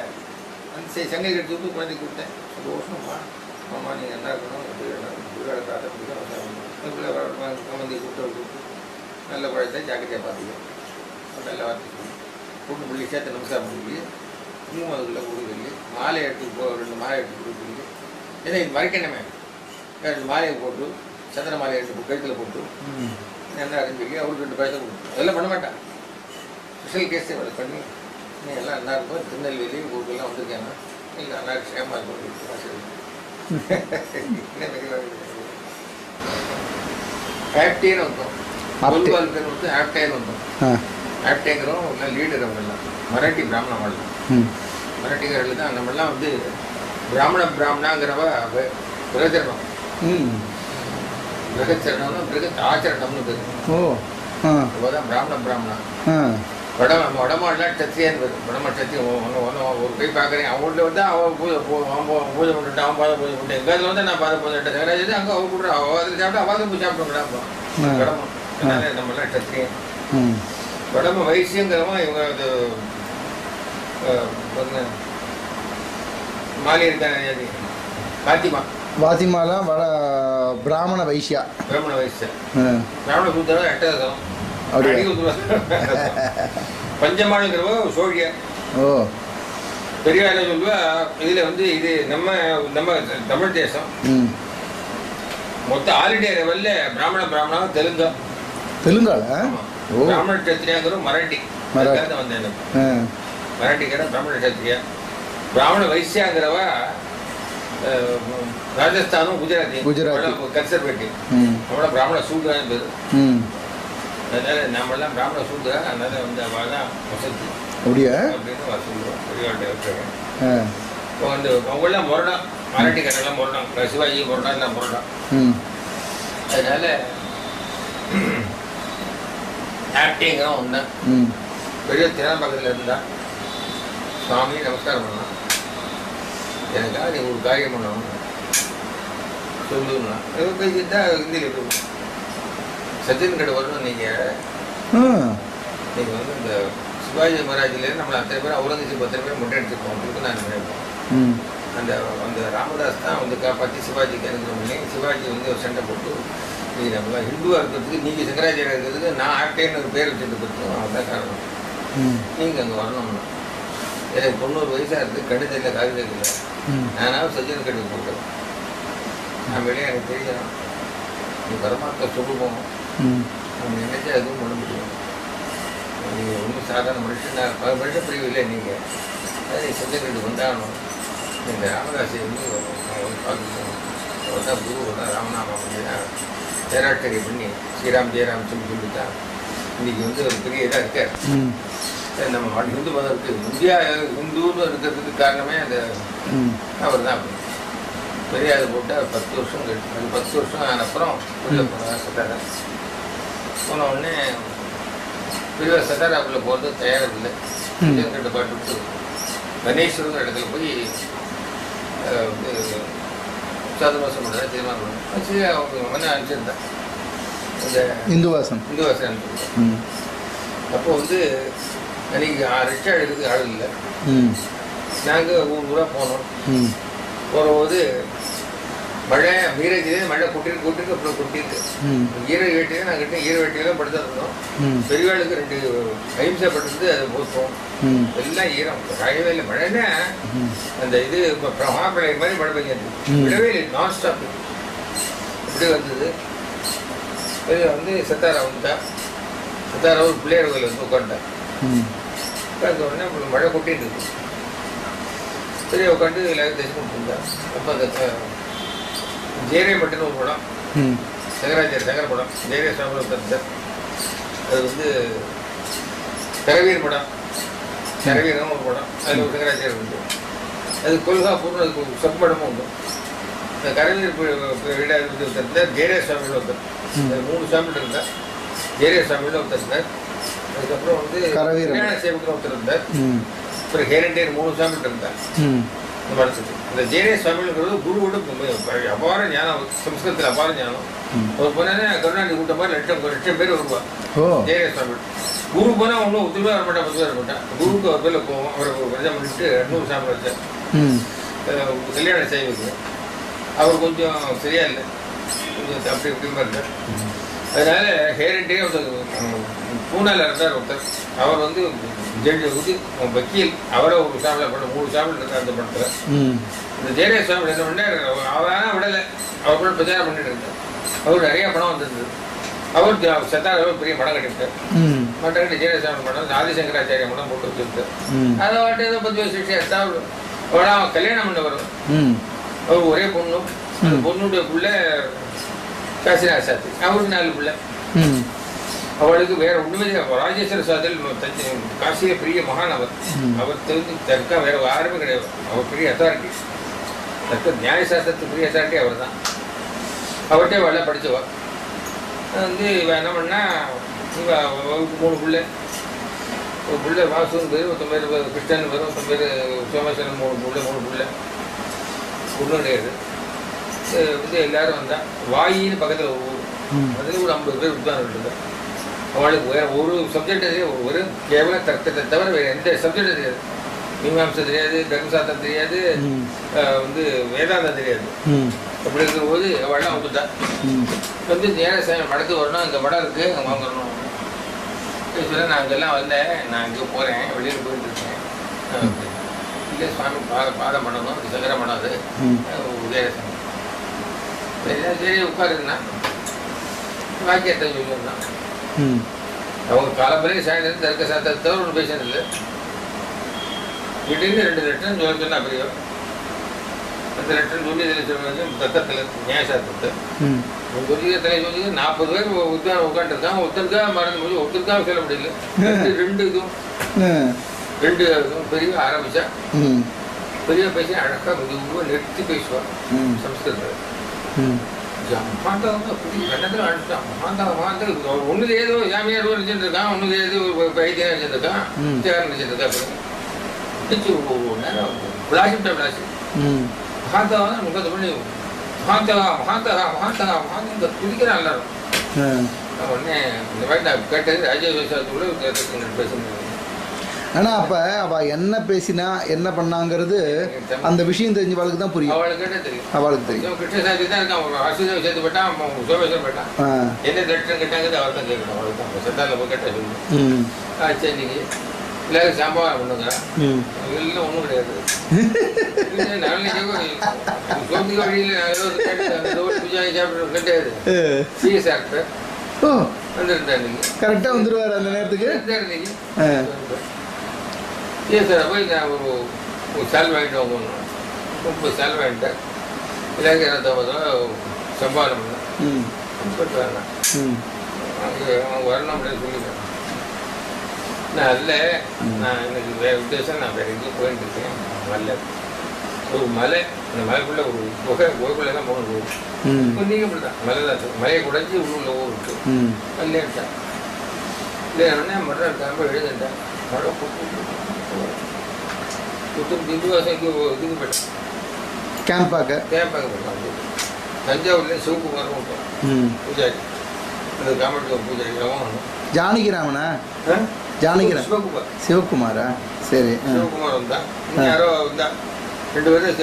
அந்த சங்கை கட்டி விட்டு குழந்தை கொடுத்தேன். சந்தோஷமா அம்மா நீங்கள் என்ன இருக்கணும், எப்படி இருக்கணும், தாத்தா பிடிக்கும் கமந்தி கூப்பிட்டு நல்ல குழந்தை ஜாக்கிரதையாக பார்த்துக்கோ. நல்ல வார்த்தை கூட்டு புள்ளி சேர்த்து நமஸ்காரம் பண்ணி 3 கொடுக்குறீங்க. மாலை எடுத்து 2 மாலை எடுத்து கொடுக்குறீங்க. ஏன்னா இது மறைக்கணுமே. 2 மாலையை போட்டு சந்திர மாலையை எடுத்து கழுத்தில் போட்டு என்ன அறிஞ்சு அவருக்கு 2 பைசா கொடுக்கும். அதெல்லாம் பண்ண மாட்டான். ஸ்பெஷல் கேஸே அதை பண்ணி நீ எல்லாம் நல்லா இருக்கும். திருநெல்வேலி ஊருக்கெல்லாம் வந்திருக்கேன்னா இல்லை நல்லா க்ஷேமாக இருக்கும். ஆப்டேன்னு வந்தோம். கோல்வால் பேர் வந்து ஆப்டேன்னு வந்தோம். ஆப்டேங்கிறோம் இல்லை லீடர். அவங்கெல்லாம் மராட்டி பிராமண வாழ்க்கை. மராட்டிக்காரர்கள் தான் நம்மெல்லாம் வந்து பிராமணாங்கிறவ பிரகச்சரணம். பிரகச்சரணம்னா பிரகத் ஆச்சரணம்னு பேர். ஓ, தான் பிராமணா. வடமாடலாம் சத்திரியான்னு பேர். வடமா சத்திரி ஒரு போய் பார்க்குறேன். அவன் வீட்டில் வந்து அவன் பூஜை பண்ணிட்டு அவன் பாதை பூஜை பண்ணிட்டு எங்காவது வந்து நான் பாதை பூஜை சங்கராஜ் அங்கே அவன் கூட அவள் அதில் சாப்பிட்டு அவாத போய் சாப்பிட்டோங்கடா வடமா. அதனால நம்மளாம் சத்திரியன். வடம வைசியங்கிறவன் இவங்க அது மாலி இருக்காங்க பாத்திமா. வாத்திமாலாம் வட பிராமண வைசியா. பிராமண வைசியா. பிராமண சூத்திரம் எட்டாவது பஞ்சமானுங்கிறவ சோழியா. ஓ பெரிய சொல்லுவா. இதுல வந்து இது நம்ம நம்ம தமிழ் தேசம் மொத்தம் ஆல் இண்டியா லெவல்ல பிராமணா தெலுங்கா. தெலுங்கால பிராமண சத்திரியாங்கிற மராட்டி வந்தேன். மராட்டிக்கார பிராமண சத்திரியா. பிராமண வைசியாங்கிறவ ராஜஸ்தானும் குஜராத்தி கன்சர்வேட்டிவ். நம்மள பிராமண சூத்ரான்னு பேரு. அதனால நம்மளாம் பிராமண சூத்ரா. அதனால வந்து அவள் தான் வசதி அப்படியா அப்படின்னு சொல்லுவோம். பெரியவாட்ட இருக்கிறேன். இப்போ வந்து அவங்களாம் முரடா. மராட்டிக்காரெல்லாம் முரடாம். சிவாஜி முரடா இல்லை முரடா. அதனால ஆக்டிங்கிறோம் ஒன்று. பெரிய திறன் பக்கத்தில் இருந்தா சுவாமி நமஸ்காரம் பண்ணலாம். எனக்காக நீ ஒரு காரியம் பண்ணணும் சொல்லுங்கண்ணா. பேசிட்டா ஹிந்தியில் இருக்கும். சச்சின் கடை வரணும். நீங்கள் வந்து இந்த சிவாஜி மகாராஜில் நம்மளை அத்தனை பேர் அவுரங்கசீப் அத்தனை பேர் முட்டை எடுத்துருக்கோம். உங்களுக்கு நான் நினைப்பேன். அந்த ராமதாஸ் தான் வந்து காப்பாற்றி சிவாஜிக்கு அனுகிற பண்ணி சிவாஜி வந்து ஒரு சண்டை போட்டு நீ நம்மளா ஹிந்துவாக இருக்கிறதுக்கு நீங்கள் சங்கராச்சாரியா இருக்கிறதுக்கு நான் ஆக்டேன்னு ஒரு பேர் வச்சுட்டு கொடுத்தோம். அதுதான் காரணம். நீங்கள் அங்கே வரணும்னா எனக்கு 90 வயசாக இருக்குது. கடிதத்தில் காகிதம் இல்லை. நானாவது சஜ்ஜன் கடிதம் போட்டேன். நான் வெளியே எனக்கு தெரியணும். நீ பரமாத்மா சொல்லுவோம். நம்ம நினைச்சா எதுவும் பண்ண முடியும். நீங்கள் ஒன்றும் சாதாரண மனுஷன் நான் 10 வருஷம் பிரிவு இல்லை. நீங்கள் அது சஜ்ஜன் கடிதம் வந்தாகணும். இந்த ராமதாஸை வந்து பார்க்கணும். அவர் தான் குரு தான் ராமநாமா பண்ணி ஜெயராட்டரி பண்ணி ஸ்ரீராம் ஜெயராம் சொல்லித்தான் இன்னைக்கு வந்து ஒரு பெரிய இதாக இருக்கார். நம்ம ஹிந்து மதம் இருக்குது. இந்தியா ஹிந்துன்னு இருக்கிறதுக்கு காரணமே அது அவர் தான். பெரிய அதை போட்டால் 10 வருஷம் கழிச்சு. அது 10 வருஷம் ஆன அப்புறம் உள்ளே போனார் சத்தாரா. போன உடனே பெரிய சத்தாராக்குள்ளே போகிறது தயாரில்லை. கிட்ட பாட்டு விட்டு கணேஸ்வரங்கிற இடத்துல போய் வந்து சாதுவாசம் பண்ணுறேன் தீர்மானம் பண்ணுறேன். வச்சு அவங்க வந்து அனுப்பிச்சிருந்தேன். இந்த இந்துவாசம் அனுப்பிச்சிருந்தேன். அப்போ வந்து அன்றைக்கி ரிக்ஷா எடுக்கிறதுக்கு ஆள் இல்லை. நாங்கள் ஊராக போனோம். போகும்போது மழை மீறஜிலே மழை கொட்டிருக்கு. அப்புறம் கொட்டிருக்கு. ஈர வேட்டியில் நாங்கள் கிட்ட ஈர வேட்டியில் படுத்து இருந்தோம். பெரியவாளுக்கு 2 அஹிம்சை படுத்து அதை போட்டோம். எல்லாம் ஈரம் காயவே இல்லை. மழைன்னா அந்த இது மகாப்பிள்ளை மாதிரி மழை பெய்யாது. விடவே இல்லை. நான் ஸ்டாப் இப்படி வந்தது. இது வந்து சத்தாரா வந்துட்டா. சத்தாரா ஒரு பிள்ளையார் கோயில் வந்து உட்காந்துட்டேன். உட்காந்த உடனே மழை கொட்டிட்டு இருக்கு. சரி உட்காந்து எல்லாரும் தேசி கொடுத்துருந்தா. அப்போ அந்த ஜெயரே பட்டுன்னு ஒரு படம் சங்கர படம் ஜெயரே சுவாமி உட்காந்துட்டார். அது வந்து கரவீர் படம். கரவீரம் ஒரு படம். அதில் ஒரு சங்கராச்சாரியர் உண்டு. அது கொல்காப்பூர்னு அதுக்கு சப்படமும் உண்டு. இந்த கரவீர் இருந்தார். ஜெயரே சுவாமியில் ஒருத்தர். அது 3 சுவாமியில் இருந்தார். ஜெயரே சுவாமியில் ஒருத்தர் இருந்தார். அதுக்கப்புறம் வந்து கல்யாண சேவகர் ஒருத்தர் இருந்தார். அப்புறம் ஹேரண்டியர் 3 சுவாமியில் இருந்தார். இந்த மனசுக்கு இந்த ஜெயரே சுவாமிங்கிறது குருவோட அபார ஞானம். சம்ஸ்கிருதத்தில் அபார ஞானம். ஒரு போனா கருணாநிதி கூட்ட மாதிரி லட்சம் பேர் வருவார். ஜெயரே சுவாமி குரு போனால் ஒன்றும் 10 பேர் வரமாட்டா 10 பேர் வரமாட்டேன். குருக்கு ஒரு பேரில் போவோம். அவரை பிரஜம் பண்ணிட்டு 200 சாமி வச்சார். கல்யாண செய்வது அவர் கொஞ்சம் சரியா இல்லை. கொஞ்சம் அப்படி இப்படிமா இருந்தார். அதனால ஹேரண்டே பூனால இருந்தார் ஒருத்தர். அவர் வந்து ஜட்ஜி வந்து வக்கீல். அவரை ஒரு சாமியில் பண்ண 3 சாமியில் இருந்தார் அந்த படத்தில். இந்த ஜெயரே சுவாமி என்ன பண்ணார். அவரான விடலை. அவர் கூட பிரச்சாரம் பண்ணிட்டு இருந்தார். அவர் நிறைய பணம் வந்திருந்தது. அவர் சத்தார பெரிய மடம் கட்டிவிட்டார். மடம் கட்டி ஜெயரே சுவாமி படம் ஆதிசங்கராச்சாரிய மடம் போட்டு வச்சிருந்தார். அதை வாட்டி ஏதோ 10 வருஷம் சிக்ஷை எடுத்தா அவள் கல்யாணம் பண்ண வரும். அவர் ஒரே பொண்ணு. அந்த பொண்ணுடைய பிள்ளை காசிநாத சாஸ்திரி. அவருக்கு 4 பிள்ளை. அவளுக்கு வேற ஒண்ணுமே ராஜேஸ்வர சாதல் காசியில பெரிய மகான். அவர் தெரிஞ்சு தற்கா வேற யாருமே கிடையாது. அவர் பெரிய அத்தாரிட்டி. தற்க நியாயசாஸ்திரத்துக்கு பெரிய அத்தாரிட்டி அவர் தான். அவர்கிட்ட அவளை படிச்சவா வந்து இவ என்ன பண்ணா. இவ அவளுக்கு 3 பிள்ளை. ஒரு பிள்ளை வாசுன்னு பேர், ஒருத்தன் பேர் கிருஷ்ணன் பேர், ஒருத்தன் பேர் சோமேஸ்வரன், 3 பிள்ளை ஒன்றும் கிடையாது. வந்து எல்லாரும் வந்தா வாயின்னு பக்கத்தில் ஒரு ஊர், அதில் ஒரு 50 பேர் உட்கார்ந்துட்டு. அவளுக்கு வேற ஒரு சப்ஜெக்ட் தெரியாது, ஒரு கேவல தர்க்கத்தை தவிர வேறு எந்த சப்ஜெக்டும் தெரியாது. மீமாம்சை தெரியாது, தர்மசாஸ்திரம் தெரியாது, வந்து வேதாந்தம் தெரியாது. அப்படி இருக்கிற போது அவள்லாம் வந்துட்டா. வந்து நேரம் வடக்கு வரணும், அங்கே வடம் இருக்குது, அங்கே வாங்கணும். சொல்ல நான் அங்கெல்லாம் வந்தேன், நான் இங்கே போகிறேன், வெளியில் போயிட்டு இருக்கேன். இல்லை சுவாமி பாதம் பண்ணணும், சங்கரம் பண்ணாது உதயசாமி. சரி உட்காருன்னா வாக்கியத்தை சொல்லியிருந்தான். அவங்க காலம்பரையே சாயந்தரம் தர்க்க சாஸ்திரத்தை தவிர ஒன்று பேசினது. திடீர்னு 2 லெட்டர்னு சொன்னா பெரிய அந்த லெட்டர்னு சொல்லி இதில் சொல்லுவது தர்க்கத்தில் நியாயசாஸ்திரத்தை சொல்லி 40 பேர் உட்காந்துருக்கான். ஒருத்தருக்காக மறந்து போய் ஒருத்தருக்காக சொல்ல முடியல. 2 இதுவும் பெரிய ஆரம்பிச்சா பெரிய பேசி அழகாக மெதுவாக நிறுத்தி பேசுவார் சம்ஸ்கிருதத்தில். கண்ணத்தில் அழைச்சிட்டான். ஒன்றுக்கு ஏதோ சாமியார் நினைச்சிருக்கான், ஒன்றுக்கு ஏதோ வைத்தியம் நினைச்சிருக்கான், தேரம் நினைச்சிருக்கா. நேரம் பிளாசிட்டா பிளாசி மகாத்தவா தான் 30 மணி மகாத்தகா மகாத்தகா மகாத்தகா மகாத்தகா குதிக்கிறான் எல்லாரும். உடனே இந்த மாதிரி நான் கேட்டது ராஜேஷ் விவசாயத்துக்குள்ள பேசுகிறேன். ஆனால் அப்போ அவள் என்ன பேசினா என்ன பண்ணாங்கிறது அந்த விஷயம் தெரிஞ்சவளுக்கு தான் புரியும். அவளுக்கு கேட்டால் தெரியும், அவளுக்கு தெரியும். கிருஷ்ணசாமி தான் இருக்கான், ஒரு ஆசிரியர் சேர்த்து போட்டான், சோமேஸ்வரன் போயிட்டான். என்ன லெட்டர் கேட்டாங்க அவர் தான் கேட்கணும். அவளுக்கு தான் சத்தாவில் போய் கேட்டால் சொல்லணும். சரி இன்னைக்கு எல்லாரும் சாம்பாரம் பண்ணுங்க, எல்லாம் ஒன்றும் கிடையாது. சோத்துக்கு வழியில் பூஜா சாப்பிட்றது கிடையாது. சிஎஸ் ஆக்டர் வந்துருந்தா இன்னைக்கு கரெக்டாக வந்துடுவார் அந்த நேரத்துக்கு. இன்னைக்கு சிஎஸ்ஆரை போய் நான் ஒரு சேல் வாங்கிட்டு வாங்கணும். 30 சேல் வாங்கிட்டேன். எல்லாருக்கும் 250 ரூபா சம்பாதம் பண்ணேன். போட்டு வரேன், அங்கே அவங்க வரணும் அப்படின்னு சொல்லிக்கிறேன். நான் அதில் நான் எனக்கு வேறு உத்தேசம், நான் வேறு எங்கேயும் போயிட்டு இருக்கேன். மலை ஒரு மலை, அந்த மலைக்குள்ளே ஒரு குகைக்குள்ளே தான் போகணும். போகுது நீங்கள் இப்படி தான் மலை தான் இருக்குது. மலையை குடைஞ்சி உள்ள ஊர் இருக்குது. இல்லைன்ட்டேன். இல்லைன்னா மரம் இருக்காம எழுதுட்டேன். மழை திண்டுவாசம் இதுக்கு போயிட்டேன். கேம்பாக்க போயிட்டான். தஞ்சாவூர்லேயே சிவகுமாரும் விட்டோம் பூஜாரி. அந்த காமெடி பூஜாரி ரவம் ஜானகிராமனா? ஜானகிராம் சிவகுமாரா? சரி, சிவகுமார் வந்தான். யாரோ வந்தா 2 பேரும்.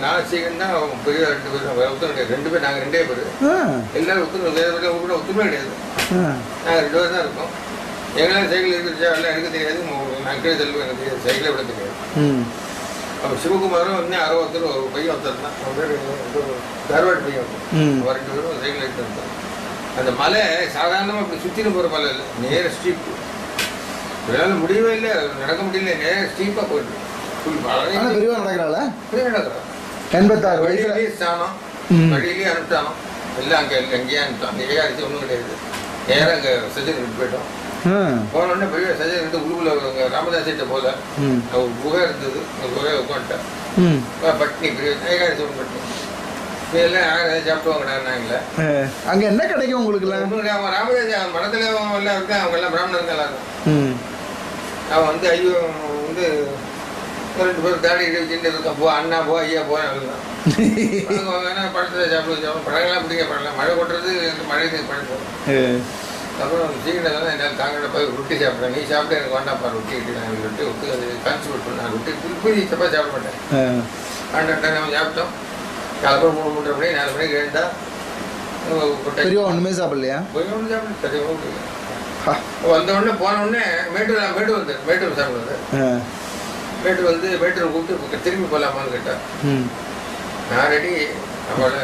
நான் சீக்கிரம் தான் பெரிய 2 பேரும் ஒத்துமை கிடையாது. 2 பேர், நாங்கள் 2 பேர். எல்லாரும் ஒத்துமை வேறு கூட ஒத்துமை கிடையாது. நாங்கள் 2 பேர் தான் இருக்கோம். எங்களால் சைக்கிள் இருக்கிறச்சா எல்லாம் எனக்கு தெரியாது. நான் கீழே செல்வம் எனக்கு தெரியாது, சைக்கிளை விட தெரியாது. அப்போ சிவகுமாரும் வந்து 60 ஒரு பையன் ஒருத்தர் தான். அவன் பேர் தர்வாடு பையன். அவன் 2 பேரும் சைக்கிள் எடுத்து வந்தான். அந்த மலை சாதாரணமாக இப்படி சுற்றின்னு போகிற மலை இல்லை, நேர ஸ்ட்ரீப்பு. இதனால் முடியவே இல்லை, நடக்க முடியல, நேர ஸ்ட்ரீப்பாக போயிட்டு விரிவாக நடக்கிறாள். பெரிய நடக்கிறான். 86 வயசுல வழியிலேயே ஸ்தானம், வழியிலேயே அனுப்பிட்டானோ எல்லாம் அங்கே அங்கேயே அனுப்பிட்டான். அங்கேயே அடிச்சு ஒன்றும் கிடையாது. நேராக அங்கே சஜன் விட்டு போயிட்டோம். போன உடனே பெரிய சஜன் விட்டு உள்ளுக்குள்ள ராமதாசிட்ட போல ஒரு குகை இருந்தது. அந்த குகையை உட்காந்துட்டேன். பட்னி பெரிய ஏகாதசி ஒன்று பட்னி. இதெல்லாம் யாரும் சாப்பிடுவாங்கடான்னாங்களே. அங்கே என்ன கிடைக்கும் உங்களுக்குலாம்? அவன் ராமதாசி அவன் மடத்தில் எல்லாம் இருக்கா, அவங்க எல்லாம் பிராமணர்கள் எல்லாம் இருக்கும். அவன் வந்து ஐயோ வந்து 2 பேர் தாடி வச்சுட்டு இருக்கான். போ அண்ணா போ ஐயா போகிறேன். வேணா பழத்தில் சாப்பிடுவோம். பழங்கள்லாம் பிடிக்க பழலாம். மழை கொட்டுறது மழைக்கு பழம். அப்புறம் சீக்கிரம் என்னால் தாங்கிட்ட போய் ரொட்டி சாப்பிட்றேன். நீ சாப்பிட்டு எனக்கு வேண்டாப்பா ரொட்டி இட்டு நான் ரொட்டி ஒத்து அது கான்சன்ட்ரேட் பண்ணேன். ரொட்டி திருப்பி சப்பா சாப்பிட மாட்டேன். ஆண்டாட்ட நம்ம சாப்பிட்டோம். காலப்பறம் 3 மணி 4 மணிக்கு எழுந்தா ஒன்றுமே சாப்பிடலையா? போய் ஒன்று சாப்பிட்டு சரியாக முடியல. வந்த உடனே போன உடனே மேட்டூர் வந்து மேட்டூர் சாப்பிடுவது. மேட்டூர் வந்து மேட்டூர் கூப்பிட்டு திரும்பி போகலாமான்னு கேட்டார். நான் ரெடி. அவளை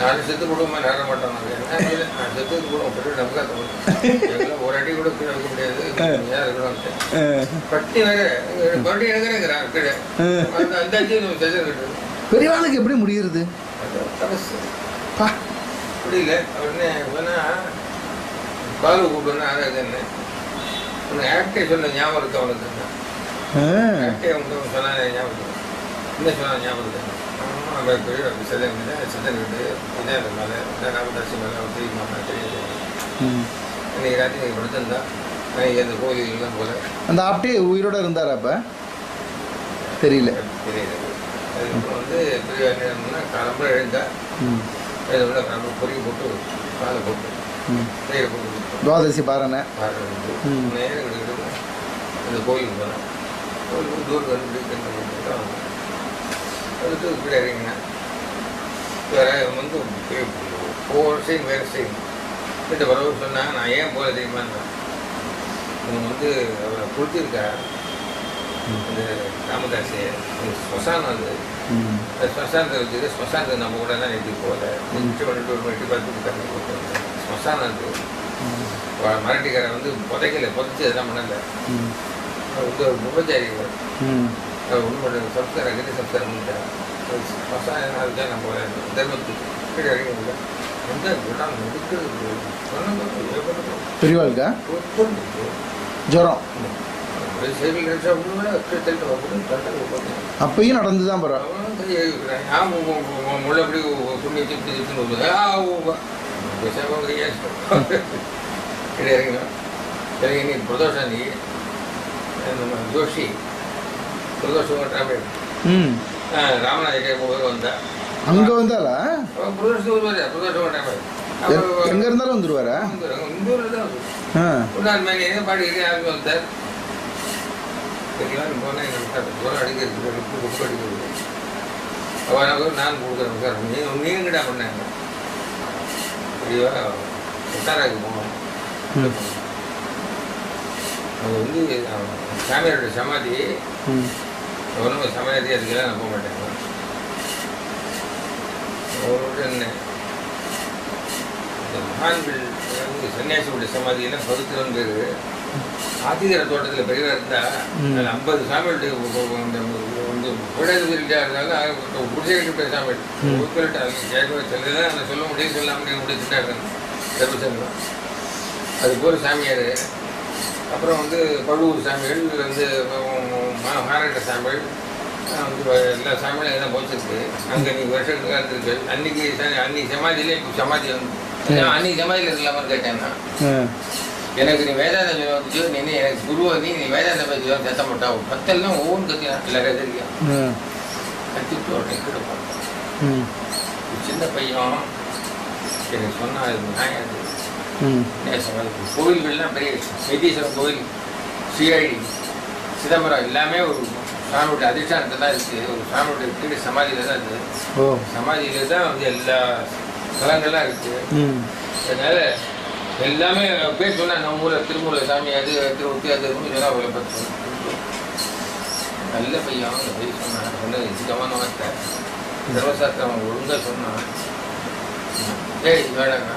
நான் செத்து போடுவோமா நேர மாட்டோம். நான் செத்து போடுவோம் பெரிய நமக்காக ஒரு அடி கூட கீழே வைக்க முடியாது. ஏன் இருக்கணும் பட்டி வேற பட்டி எடுக்கிறேங்கிறான் கீழே. அந்த அஞ்சு செஞ்சு கட்டுறது பெரியவாளுக்கு எப்படி முடியுறது? முடியல. உடனே வேணா பாலு கூப்பிடுன்னா அதாவது என்ன உனக்கு ஆக்டே சொன்ன ஞாபகம் இருக்கு அவனுக்கு. ஆக்டே அவங்க சொன்ன ஞாபகம் இருக்கு. என்ன சொன்ன ஞாபகம் இருக்கு? பெரிய சிதன் கட்டு இதே மேலே ராமதாசி மேலே தெரியுமா தெரியாது. இன்னைக்கு ராத்திரி நீங்கள் படுத்திருந்தா அந்த கோயிலுக்கெல்லாம் போல. அந்த ஆப்டே உயிரோட இருந்தாரா அப்போ? தெரியல. அதுக்கப்புறம் வந்து பெரியவா என்ன பண்ணா, காலம்புற எழுந்தா எழுத காலம்புற பொறி போட்டு காலை போட்டு பெயரை போட்டு துவாதசி பாருங்க நேரம் கிடைக்கிறது அந்த கோயிலுக்கு போனேன். கோயிலுக்கு தூரத்து வந்து அதுக்கு இப்படி இறங்கினேன். வேற வந்து ஒவ்வொரு சைன் வேறு சைன் இந்த வரவு சொன்னாங்க. நான் ஏன் போல தெரியுமான்னு, இவங்க வந்து அவரை கொடுத்துருக்கா இந்த ராமதாஸ் ஸ்மசானம். அது ஸ்மசானத்தை வச்சுது. ஸ்மசானத்தை நம்ம கூட தான் எப்படி போகல நிமிஷம் பண்ணிட்டு ஒரு மணிட்டு பார்த்து தண்ணி போட்டு ஸ்மசானம் இருக்குது. மராட்டிக்காரை வந்து புதைச்சி அதெல்லாம் பண்ணல. அவர் வந்து ஒரு முகச்சாரி அவர் ஒன்றும் பண்ண சம்ஸ்காரம் கட்டி சம்ஸ்காரம் பண்ணிட்டார். ஸ்மசானம் அதுதான் நம்ம தர்மத்துக்கு கீழே இறங்கி முடியல. எந்த விடாமல் நடுக்கிறது பெரியவாளுக்கா ஜுரம் அப்பயும் நடந்துதான் போறா. முள்ளப்படி துணி திட்டு இறங்கினா பிரதோஷம் நீ நம்ம ஜோஷி பிரதோஷம் ராமநாதர் போய் வந்தா அங்க வந்தாலா பிரதோஷம் வருவாரு. பிரதோஷம் எங்க இருந்தாலும் வந்துருவாரா? இந்த ஊர்ல தான் ஒரு மேலே பாடிக்கிட்டே ஆரம்பி வந்தார். சரிங்களா போனால் எங்களுக்கு தூரம் அடிக்கிறது புக்கு அடிக்கிறது அவன் நான் கொடுக்குறேன் சார். நீங்கடா பண்ணாங்க சரிவா உத்தாராக்கு போனோம். அது வந்து சாமியாரோட சமாதி ஒன்றும் சமாதி அதுக்கெல்லாம் நான் போக மாட்டேன். அவரோட என்ன இந்த மகான்கள் சன்னியாசியோட சமாதியெல்லாம் பவித்திரம் பேர். ஆத்திகர தோட்டத்தில் பெரியவா இருந்தால் 50 சாமியோட இருந்தாலும் குடிசைக்கிட்டு போய் சாமியோட கேட்க நான் சொல்ல முடியும் சொல்ல முடிச்சுட்டாங்க தர்மசங்கம். அது போல் சாமியார். அப்புறம் வந்து பழுவூர் சாமிகள் வந்து மாராட்ட சாமிகள் வந்து எல்லா சாமியும் எல்லாம் போச்சிருக்கு. அங்கே நீங்கள் வருஷத்துக்காக இருந்திருக்கு. அன்னைக்கு சமாதியிலே இப்போ சமாதி வந்து அன்னைக்கு சமாதியில் இருக்கலாமான்னு கேட்டேன்னா எனக்கு நீ வேதாந்த ஜோதியோ நீ எனக்கு குருவோ நீ வேதாந்த பத்தியோ சத்தம் போட்டா பத்தெல்லாம் ஒவ்வொன்று கத்தினா எல்லாரும் தெரியும் கத்திட்டு உடனே கிடப்போம். சின்ன பையன் எனக்கு சொன்னா அது நியாயம். கோவில்கள்லாம் பெரிய வைத்தீஸ்வரன் கோவில், சிஐடி, சிதம்பரம் எல்லாமே ஒரு சாமியோட அதிஷ்டானத்தில் தான் இருக்குது. ஒரு சாமியோட கீழே சமாதியில் தான் இருக்குது. சமாதியில் தான் வந்து எல்லா ஸ்தலங்கள்லாம் இருக்குது. அதனால எல்லாமே பேர் சொன்னால் நம்ம ஊரில் திருமூல சாமி அது திருவுத்தி அது சொன்னால் அவ்வளோ பார்த்து நல்ல பையன் அந்த பையன் சொன்னான். சொன்னது சிக்கமான வார்த்தை சர்வசாஸ்திரம் ஒழுங்காக சொன்னான். ஏய் வேடாங்க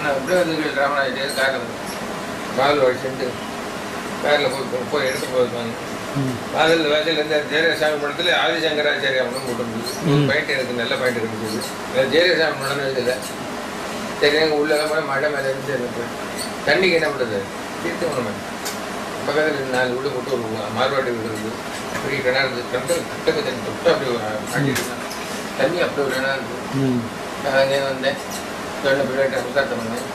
நான் இப்படியே வந்து ராமநாதர் காரில் வச்சுட்டு காரில் போய் எடுத்து போயிருப்பாங்க. வாசலேருந்து ஜெயராசாமி படத்தில் ஆதிசங்கராச்சாரியா ஒன்றும் போட்டு ஒரு பாயிண்ட் எனக்கு நல்ல பாயிண்ட் இருக்குது. ஜெயராசாமி படம் எழுதலை. சரி எங்கள் உள்ளெல்லாம் போய் மழை மேலே இருந்து எனக்கு தண்ணிக்கு என்ன பண்ணுறது தீர்த்து ஒன்று பக்கத்தில் 4 வீடு போட்டு ஒரு மார்வாடி வீடு இருக்குது. பெரிய கிணறு கட்டக்கு தண்ணி தொட்டு அப்படி காட்டிட்டு தண்ணி அப்படி ஒரு கிணறு இருக்குது. அங்கே வந்தேன் சொன்ன பிள்ளைகிட்ட உதார்த்தம் பண்ணேன்.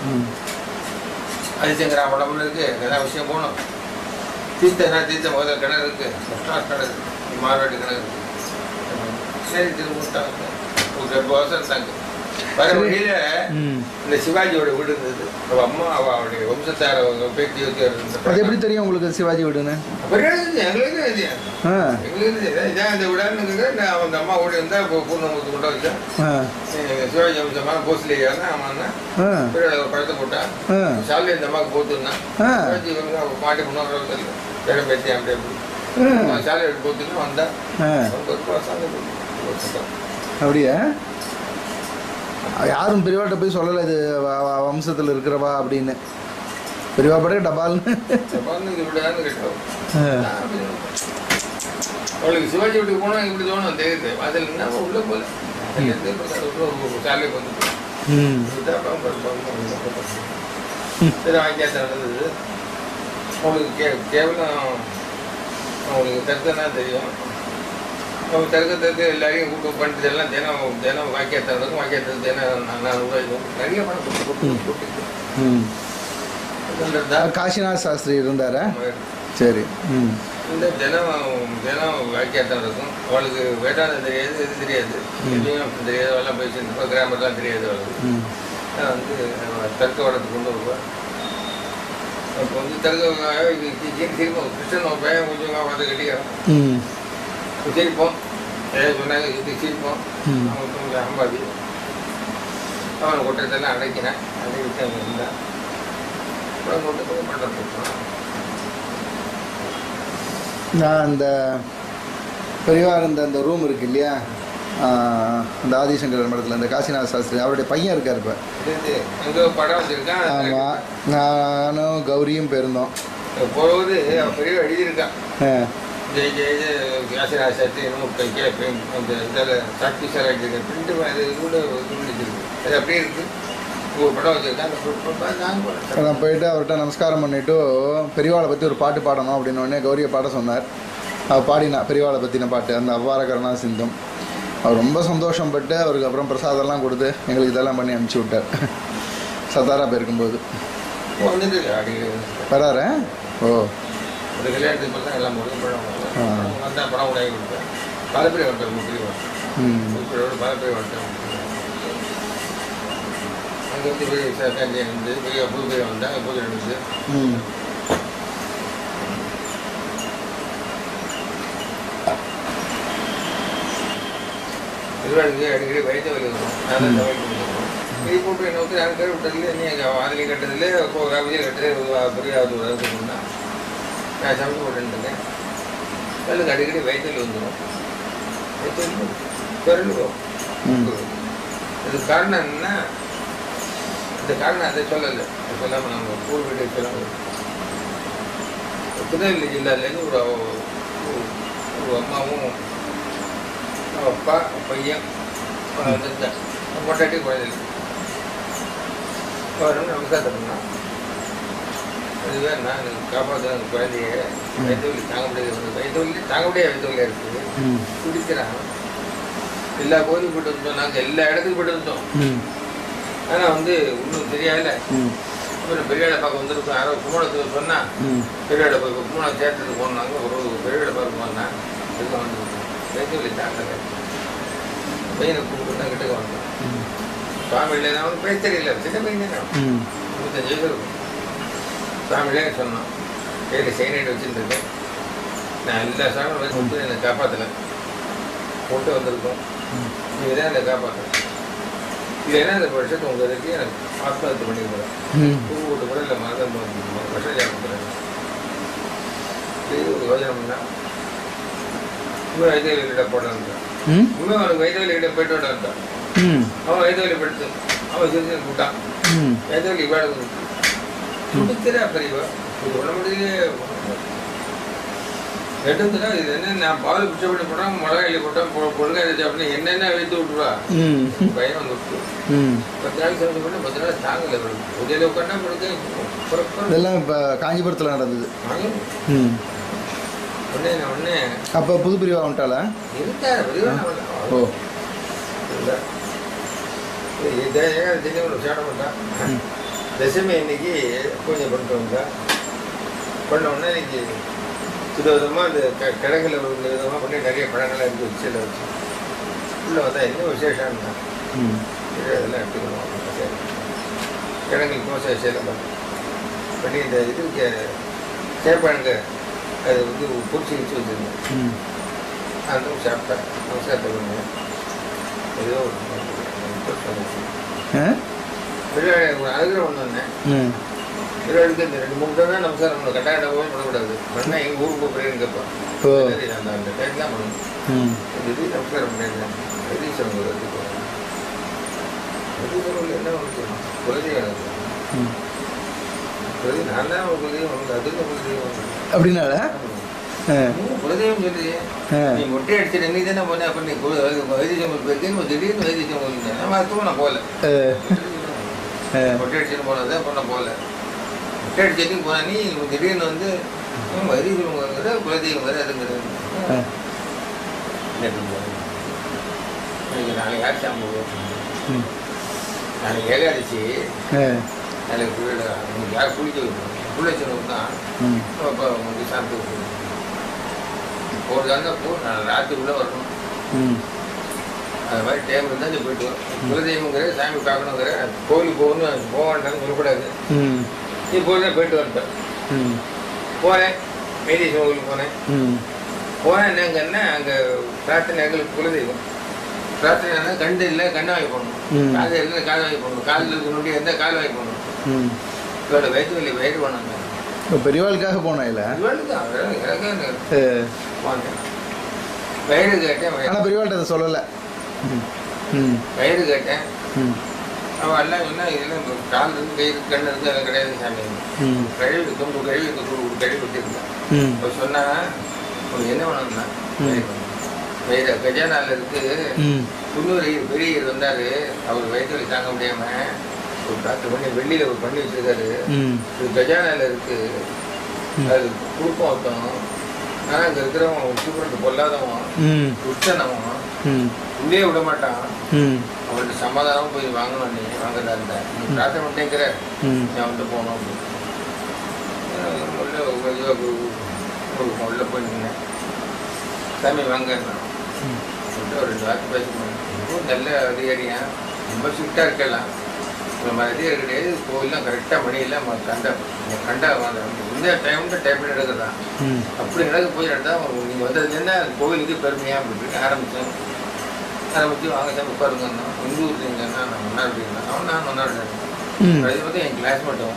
ஆதிசங்கரா படம்னு இருக்குது. எல்லாம் விஷயம் போகணும். தீர்த்த முதல் கிணறு இருக்குது. கிணறு மார்வாடி கிணறு இருக்குது. சரி திரும்ப ஒரு 2 வருஷம் இருந்தாங்க. வர வழியில இந்த சிவாஜியோட வீடு இருந்தது. அவ அம்மா அவளுடைய வம்சத்தார பேட்டி வச்சு. அது எப்படி தெரியும் உங்களுக்கு சிவாஜி வீடுன்னு? எங்களுக்கு இதான் இந்த விடான்னு அவங்க அம்மா ஓடி இருந்தா பூர்ணமுத்து கொண்டு வச்சேன். சிவாஜி வம்சமான போஸ்லேயா அவன் பழத்தை போட்டான். சாலை இந்த அம்மாவுக்கு போத்துருந்தான். சிவாஜி மாட்டி முன்னோர் வேலை பேசி அப்படி அப்படி சாலை எடுத்து போத்துன்னு வந்தா அப்படியா? யாரும் பெரியவாட்ட போய் சொல்லலை இது வம்சத்தில் இருக்கிறவா அப்படின்னு. பெரியவா படம் டபால்னு அவளுக்கு சிவாஜி வீட்டுக்கு போனால் இப்படி தோணும் தெரியுது. அதில் என்ன உள்ள போல சாலை வந்துட்டு வாங்கியாசம் நடந்தது. அவங்களுக்கு கேவலம் அவங்களுக்கு தர்க்கனா தெரியும். அவங்க தர்க்கத்துக்கு எல்லாரையும் கூட்டு பண்ணிட்டு எல்லாம் தினம் வாக்கியத்தரதுக்கும் தினம் 400 ரூபாய்க்கும் நிறைய பணம் கொடுத்து காசிநாத் சாஸ்திரி இருந்தாரா? சரி. இந்த தினம் வாக்கியார்த்தம் இருக்கும். அவளுக்கு வேதாந்தம் தெரியாது, எது தெரியாது, எதுவும் தெரியாது. அவெல்லாம் போயிட்டு கிராமர்லாம் தெரியாது அவளுக்கு. வந்து தர்க்க வடத்துக்கு கொண்டு வருவாள். அப்போ வந்து சிரிப்போம். கிருஷ்ணன் ஒரு பையன் கொஞ்சம் பார்த்து கட்டிக்கிறோம், சிரிப்போம். ஏதாவது சொன்னாங்க இது சிரிப்போம். அவன் கொஞ்சம் அம்பாதி அவனை கொட்டத்தெல்லாம் அடைக்கினேன். அடைக்கிட்டு அவன் இருந்தான். அப்புறம் கொண்டு பண்ணுறேன். நான் அந்த பெரியவார் அந்த ரூம் இருக்கு இல்லையா, அந்த ஆதிசங்கர் மடத்தில் அந்த காசிநாத் சாஸ்திரி அவருடைய பையன் இருக்கார் இப்போ. ஆமாம், நானும் கௌரியும் போயிருந்தோம். போகும்போது அவன் பெரிய எழுதியிருக்கான், ஜெய் ஜெய காசிநாத் சாஸ்திரி அந்த இதில் சாட்சி சார் எழுதியிருக்கேன். பிரிண்ட் அது கூட எழுதியிருக்கு. அது அப்படியே இருக்குது. ஒரு படம் வச்சுருக்கேன். நான் போயிட்டு அவர்கிட்ட நமஸ்காரம் பண்ணிவிட்டு பெரியவாளை பற்றி ஒரு பாட்டு பாடணும் அப்படின்னோடனே கௌரியை பாட சொன்னார். அவர் பாடினா பெரியவாளை பற்றின பாட்டு, அந்த அவ்வார கருணா சிந்தும். அவர் ரொம்ப சந்தோஷப்பட்டு அவருக்கு அப்புறம் பிரசாதெல்லாம் கொடுத்து எங்களுக்கு இதெல்லாம் பண்ணி அனுப்பிச்சி விட்டார். சத்தாரா போயிருக்கும்போது வராரு. ஓ, ஒரு கல்யாணத்துக்கு பார்த்தா எல்லாம் முடியும். படம் வந்தால் படம் உடைய கொடுத்தேன். பாலப்பிரி வந்துட்டேன். பாலப்பிரி வந்துட்டேன். அங்கே வந்து கஞ்சி இருந்து பூஜை வந்தேன். பூஜை இருந்துச்சு. திருவாரூருக்கு அடிக்கடி வயிற்று வலி வரும். நான் தான் இது போட்டு என்ன வந்து நான் பேர் விட்டதில்லை, நீ அதுலேயும் கட்டதில்லை, விஜய் கட்டதே பெரிய முன்னா நான் சமைச்சு போட்டுருக்கேன். அதுக்கு அடிக்கடி வயிற்று வலி வந்துடும். வயிற்று வலி பிறலுவோம். இதுக்கு காரணம் என்னன்னா, இந்த காரணம் அதை சொல்லலை. சொல்லாமல் நம்ம ஊர் வீட்டை சொல்லாமல் திருநெல்வேலி ஜில்லாலேருந்து ஒரு அம்மாவும் அப்பா பையன் வந்துருந்தேன். பொட்டாட்டி குழந்தை வரணும் நமஸ்காரம் பண்ணான். அதுவே நான் காப்பாற்ற அந்த குழந்தைய வயிற்று வலி தாங்க முடியாது. வயிற்று வலி தாங்க முடியாது. வயிற்று வலியாக இருக்குது. குடிக்கிறான். எல்லா கோயிலுக்கு போய்ட்டு வந்தோம். நாங்கள் எல்லா இடத்துக்கு போய்ட்டு வந்தோம். ஆனால் வந்து ஒன்றும் தெரியாதுல்ல. அப்புறம் பெரியாடை பார்க்க வந்துருக்கோம். யாரோ கும்பலத்துக்கு சொன்னால் பெரியாடை போய் கும்பலம் சேர்த்துட்டு போனாங்க. ஒரு பெரியாடை பார்க்க போனால் இதுதான் வந்துருக்கோம். வயிற்று வலி தாங்கலை. பையனை கூப்பிட்டு தான் கிட்டக்க வந்தோம். சுவாமியில நான் வந்து பேச தெரியல. சின்ன பையன் தான், 25 வயசு இருக்கும். சுவாமியிலே சொன்னோம், கையில் சைனைடு வச்சுருக்கேன். நான் எல்லா சாமியும் வச்சு என்னை காப்பாற்றலை. கொண்டு வந்திருக்கோம். நீங்கள் தான் என்னை காப்பாற்றலை. இது என்ன இந்த வருஷத்து உங்களுக்கு எனக்கு ஆத்மஹத்தை பண்ணிக்கிறேன். பூ போட்டு கூட இல்லை, மதம் வருஷம் கொடுக்குறேன். இது ஒரு யோஜனை பண்ணால் இன்னும் வயிற்று வலிக்கிட்ட போட்டான். இன்னும் அவனுக்கு வயிற்று வலிக்கிட்ட போயிட்டு விட்டான். அவன் வயிற்று வலி படுத்து அவன் சிரிச்சு கூட்டான். வயிற்று வலி இவ்வாடு சுடுத்துறா பெரியவா. இது உட முடியலையே எடுத்துட்டா. இது என்ன, நான் பால் பிச்சை பண்ணி போட்டான், மிளகா எழுதி போட்டான், பொழுங்கா இருந்துச்சு அப்படின்னு என்னென்ன வைத்து விட்டுருவா. பையன் வந்து விட்டு 10 நாள் சேர்ந்து பண்ணி 10 நாள் தாங்கலை. உதவியில் உட்காண்டா கொடுக்க இதெல்லாம் இப்போ காஞ்சிபுரத்தில் நடந்தது. ஒன்னே அப்போ புது பிரிவா வந்துட்டாளா? இருந்தார் பிரிவா. ஓ, சேட மாட்டான். தசமி இன்னைக்கு பூஜை பண்ணிட்டு வந்தா. பண்ண உடனே இன்னைக்கு விதவிதமாக அந்த கிழங்குல விதமாக பண்ணி நிறைய பழங்கள்லாம் எடுத்து வச்சு வச்சு உள்ளே வந்தால் என்ன விசேஷம்னா இதெல்லாம் எடுத்துக்கணும். கிழங்கு தோசை சேலம் பண்ணி இந்த இதுக்கு சேப்பழங்க அது வந்து பூச்சி வச்சு வச்சுருந்தேன். அந்த சாப்பிட்டேன். நமஸ்காரத்தை பண்ணுவேன். ஏதோ அழுகிற ஒன்று வந்தேன். திருவாரூருக்கு இந்த 2-3 தான் நமஸ்காரம் பண்ணணும். கட்டாயம் போய் பண்ணக்கூடாது. பண்ணால் எங்கள் ஊருக்கு போகிறேன்னு கேட்பான். அந்த டைம் தான் பண்ணணும். இது நமஸ்காரம் பண்ணியிருந்தேன். வெதீஸ்வரன் வெதீஸ்வரன் என்ன ஒன்று குலதெய்வம். நான் தான் குலதெய்வம் வந்து அதுக்கு குலதெய்வம் அப்படின்னால குலதெய்வம் சொல்லியே நீ மொட்டை அடிச்சுட்டு நீ தானே போனேன். அப்போ நீ வைத்தியசம்பல் போயிருக்கேன். திடீர்னு வைத்தியசம்பல் நான் மருத்துவம் நான் போகல. மொட்டை அடிச்சுட்டு போனதான் பொண்ணை போகல. மொட்டை அடிச்சதுக்கு போனா நீ திடீர்னு வந்து வைத்தியசம்பல் குலதெய்வம் வேறு அதுங்கிறது. நாளைக்கு யார் சாம்பு நாளைக்கு ஏகாதசி எனக்கு உங்களுக்கு யார் குளிக்க வைக்கணும் குளிச்சவங்க தான் அப்போ உங்களுக்கு சாப்பிட்டு வைக்கணும் போகிறதா போ நான் ராத்திரிக்குள்ளே வரணும் அது மாதிரி டைம் இருந்தால் நீ போயிட்டு வரும் குலதெய்வங்கிற சாமி பார்க்கணுங்கிற கோயிலுக்கு போகணும் போக வேண்டாம்னு சொல்லக்கூடாது நீ போயிட்டு வந்துட்டேன் போனேன் மெடிசன் கோயிலுக்கு போனேன் என்னங்கன்னா அங்கே பிரார்த்தனை எங்களுக்கு குலதெய்வம் பிரார்த்தனை கண்டு இல்லை கண்ணை வாங்கி போடணும் காது இல்லை காது வாங்கி போடணும் காலில் இருக்க நோண்டி இருந்தால் கால் வாங்கி போடணும் இதோட வயிற்று வலி வயிறு போனாங்க பெரியவாளுக்காக போனேன் இல்லை பெரியவாளுக்கு போனேன் வயிறு கேட்டேன் ஆனால் பெரியவாள்கிட்ட அதை சொல்லலை வயிறு கேட்டேன் அவன் எல்லாம் சொன்னா இதெல்லாம் கால் இருந்து கை இருக்கு கண்ணு இருந்து அதெல்லாம் கிடையாது சாமி கழிவு தொங்கு கழிவு கழிவு வச்சிருந்தேன் அவன் சொன்னா உனக்கு என்ன வேணும்னா வயிறு கஜானால இருக்கு குன்னூர் பெரிய வந்தாரு அவர் வயிற்று வலி தாங்க முடியாம ஒரு 10 மணி வெள்ளியில ஒரு பண்ணி வச்சிருக்காரு இது கஜானால இருக்கு அது குடுப்பம் ஒருத்தவன் ஆனா அங்க இருக்கிறவன் சூப்பரண்ட் பொல்லாதவன் உச்சனவன் உள்ளே விட மாட்டான் அவன்கிட்ட சமாதானமும் போய் வாங்கணும் நீ வாங்கதா இருந்த நீ பிரார்த்தனை பண்ணிட்டேங்கிற நீ அவன்கிட்ட போகணும் உள்ள போய் நின்னேன் சாமி வாங்க ஒரு 2 வார்த்தை பேசணும் நல்ல அதிகாரியா ரொம்ப ஸ்ட்ரிக்டாக இருக்கலாம் நம்ம அதிகாரி கிடையாது கோவில்லாம் கரெக்டாக மணியெல்லாம் கண்டா இந்த டைமில் நடக்குதான் அப்படி நடக்க போய் நடந்தால் நீங்கள் வந்ததுலேருந்து அந்த கோவிலுக்கு பெருமையாக அப்படின்னு ஆரம்பிச்சு வாங்க சார் உட்காருங்க எங்கள் ஊருக்கு எங்கன்னா நான் ஒன்னாருந்தேன் அவன் நான் ஒன்னாருந்தேன் அது வந்து என் கிளாஸ் மட்டும்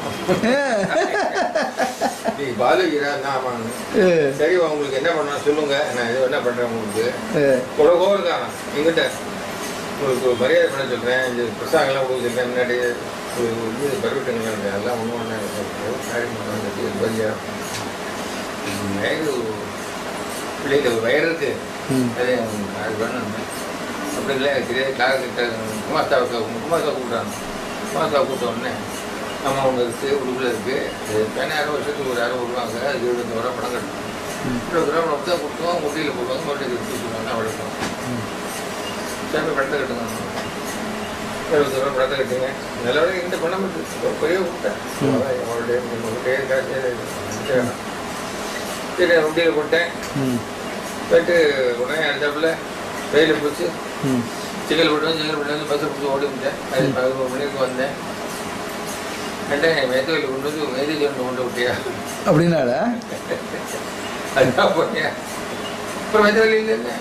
நீ பாலகிரா தான் ஆமாங்க சரி உங்களுக்கு என்ன பண்ணணும் சொல்லுங்க நான் எதுவும் என்ன பண்ணுறேன் உங்களுக்கு கொடகோ இருக்கான் எங்கிட்ட உங்களுக்கு மரியாதை பண்ண சொல்கிறேன் இந்த பிரசாங்கெல்லாம் கொடுக்க சொல்கிறேன் முன்னாடி இது பருவட்டங்கள் எல்லாம் ஒன்று ஒன்று பரியா வயது பிள்ளைங்க ஒரு வயது இருக்கு அதே அது வேணும் அப்படிங்களா எனக்கு தெரியாது காலக்கிட்ட குமாஸ்தாவை கூப்பிட்றாங்க குமாஸ்தாவை கூப்பிட்ட உடனே நம்ம ஒன்று இருக்குது உடுப்பில் இருக்குது 10,000 வருஷத்துக்கு ஒரு 6 வருவாங்க அது 70 ரூபா பணம் கட்டணும் 20 ரூபா தான் கொடுத்தோம் முட்டியில் போடுவாங்க மறுபடியும் எடுத்து வச்சுருவாங்க வளர்ப்போம் சாமி பணத்தை கட்டுங்க 70 ரூபா பணத்தை கட்டுங்க நல்லபடியாக இந்த பணம் பெரிய கொடுத்தேன் அவருடைய காசு சரி முட்டியில் போட்டேன் போயிட்டு உடனே அடுத்தாப்புல வெயில போச்சு சிக்கல் போட்டு வந்து பஸ்ஸை பிடிச்சி ஓடி விட்டேன் அது 11 மணிக்கு வந்தேன் என் மேத்தவையில் கொண்டு வந்து மேதிஜி கொண்டு விட்டியா அப்படின்னால அதுதான் போட்டியா அப்புறம் மேத்தவலி இல்லைன்னு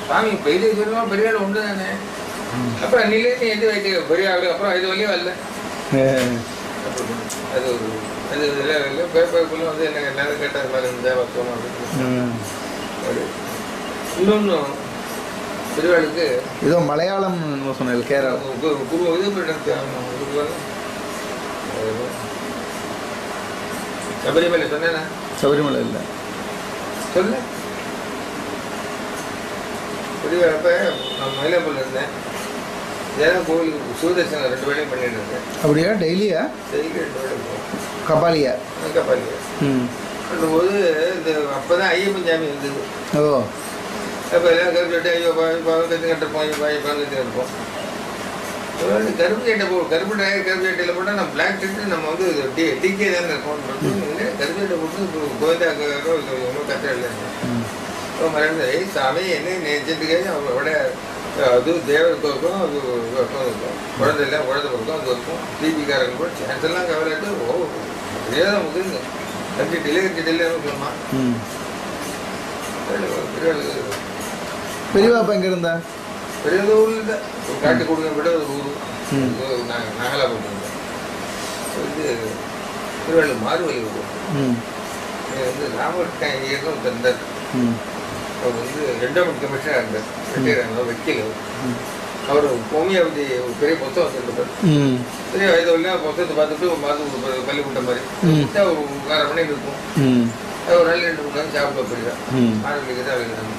சாமி பெரிய சொல்லுவா பெரிய ஆள் உண்டு தானே அப்புறம் அன்னிலே நீ எது வைக்க பெரிய ஆளு அப்புறம் இது வழியும் வரல அது ஒரு அது இல்லை பேப்பருக்குள்ள வந்து எனக்கு எல்லாரும் கேட்டது மாதிரி இருந்தால் வச்சோம் இன்னொன்று திருவாளுக்கு ஏதோ மலையாளம் சொன்னேன் கேரளா இது சபரிமலை சொன்னேன்னா சபரிமலை இல்லை சொல்ல திருவாளப்ப நான் மயிலாப்பூர்ல இருந்தேன் இதெல்லாம் கோவிலுக்கு சூதர்சனம் 2 வேலையும் பண்ணிட்டு இருந்தேன் அப்படியா டெய்லியா டெய்லி 2 வேலை போகும் கபாலியா பண்ணும்போது இந்த அப்போதான் ஐயப்பன் சாமி வந்தது ஓ அப்போ எல்லாம் கருப்பு கட்டு ஐயோ கற்று கட்டிருப்போம் ஐயோ கற்று கட்டிருப்போம் கருப்பு சட்டை கருப்பு சட்டையில் போட்டால் நம்ம பிளாக் சட்டை நம்ம வந்து டிகே தானே இருக்கோம் கருப்பு சட்டை போட்டு கோவிந்தா கத்திர இல்லை மறந்து சாமி என்ன நினைச்சிட்டு அவரோட அது தேவருக்கு இருக்கும் அது இருக்கும் குழந்தை இல்லை குழந்தை இருக்கும் அது இருக்கும் டிபிக்காரங்க கூட சான்ஸ் எல்லாம் கவலைட்டு அப்படியே தான் முதுங்க கட்டிட்டு சொன்னான் பெரியவாப்பா எங்க இருந்தா பெரிய ஊர்ல காட்டு கொடுங்க விட ஒரு ஊர் நாகலாபுரம் வந்து திருவள்ளூர் மாறுவலி வந்து ராமகிருஷ்ணன் தந்தார் அவர் வந்து 2ஆம் கமிஷனாக இருந்தார் ரிட்டையர் வக்கீல் அவர் ஹோமியோபதி ஒரு பெரிய புத்தகம் வச்சிருப்பார் பெரிய வயது வரல புத்தகத்தை பார்த்துட்டு மாதம் பள்ளிக்கூட்ட மாதிரி ஒரு 1/2 மணி இருக்கும் ஒரு நாள் 2 மணி நேரம் சாப்பிட போயிடுவேன் மாணவர்களுக்கு தான் அழைக்கிறாங்க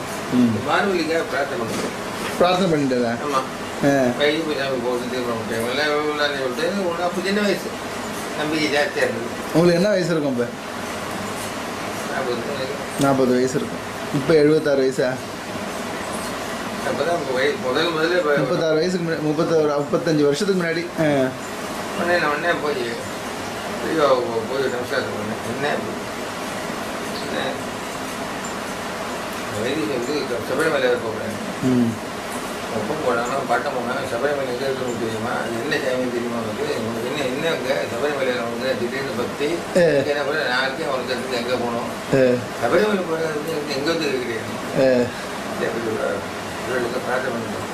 மாணவர்களுக்காக பிரார்த்தனை பண்ணுறோம் பிரார்த்தனை பண்ணிட்டதா ஆமாம் வயது போய் சாமி போகிறது தீர்மானம் எல்லாம் சொல்லிட்டு அப்போ சின்ன வயசு நம்பிக்கை ஜாஸ்தியாக இருந்தது. உங்களுக்கு என்ன வயசு இருக்கும் இப்போ? 40 வயசு இருக்கும். இப்போ 76 வயசா? அப்போ தான் முதல்ல 36 வயசுக்கு முன்னாடி 35 வருஷத்துக்கு முன்னாடி உடனே போய் பெரியவா போய் நமஸ்காரம் பண்ணேன். என்ன வைதிக வந்து சபரிமலை போகிறேன். அப்போ போனாலும் பட்டம் போனாலும் சபரிமலை எங்கே இருக்கணும் தெரியுமா? அது என்ன டைம் தெரியுமா? வந்து உனக்கு என்ன அங்கே சபரிமலையில் வந்து திடீர்னு பற்றி என்ன பண்ண நாளைக்கே அவனுக்கு இடத்துக்கு எங்கே போகணும்? சபரிமலை போகிறது எங்கே வந்து இருக்கிறேன் இவர்களுக்கு பிரார்த்தனை பண்ணிட்டோம்.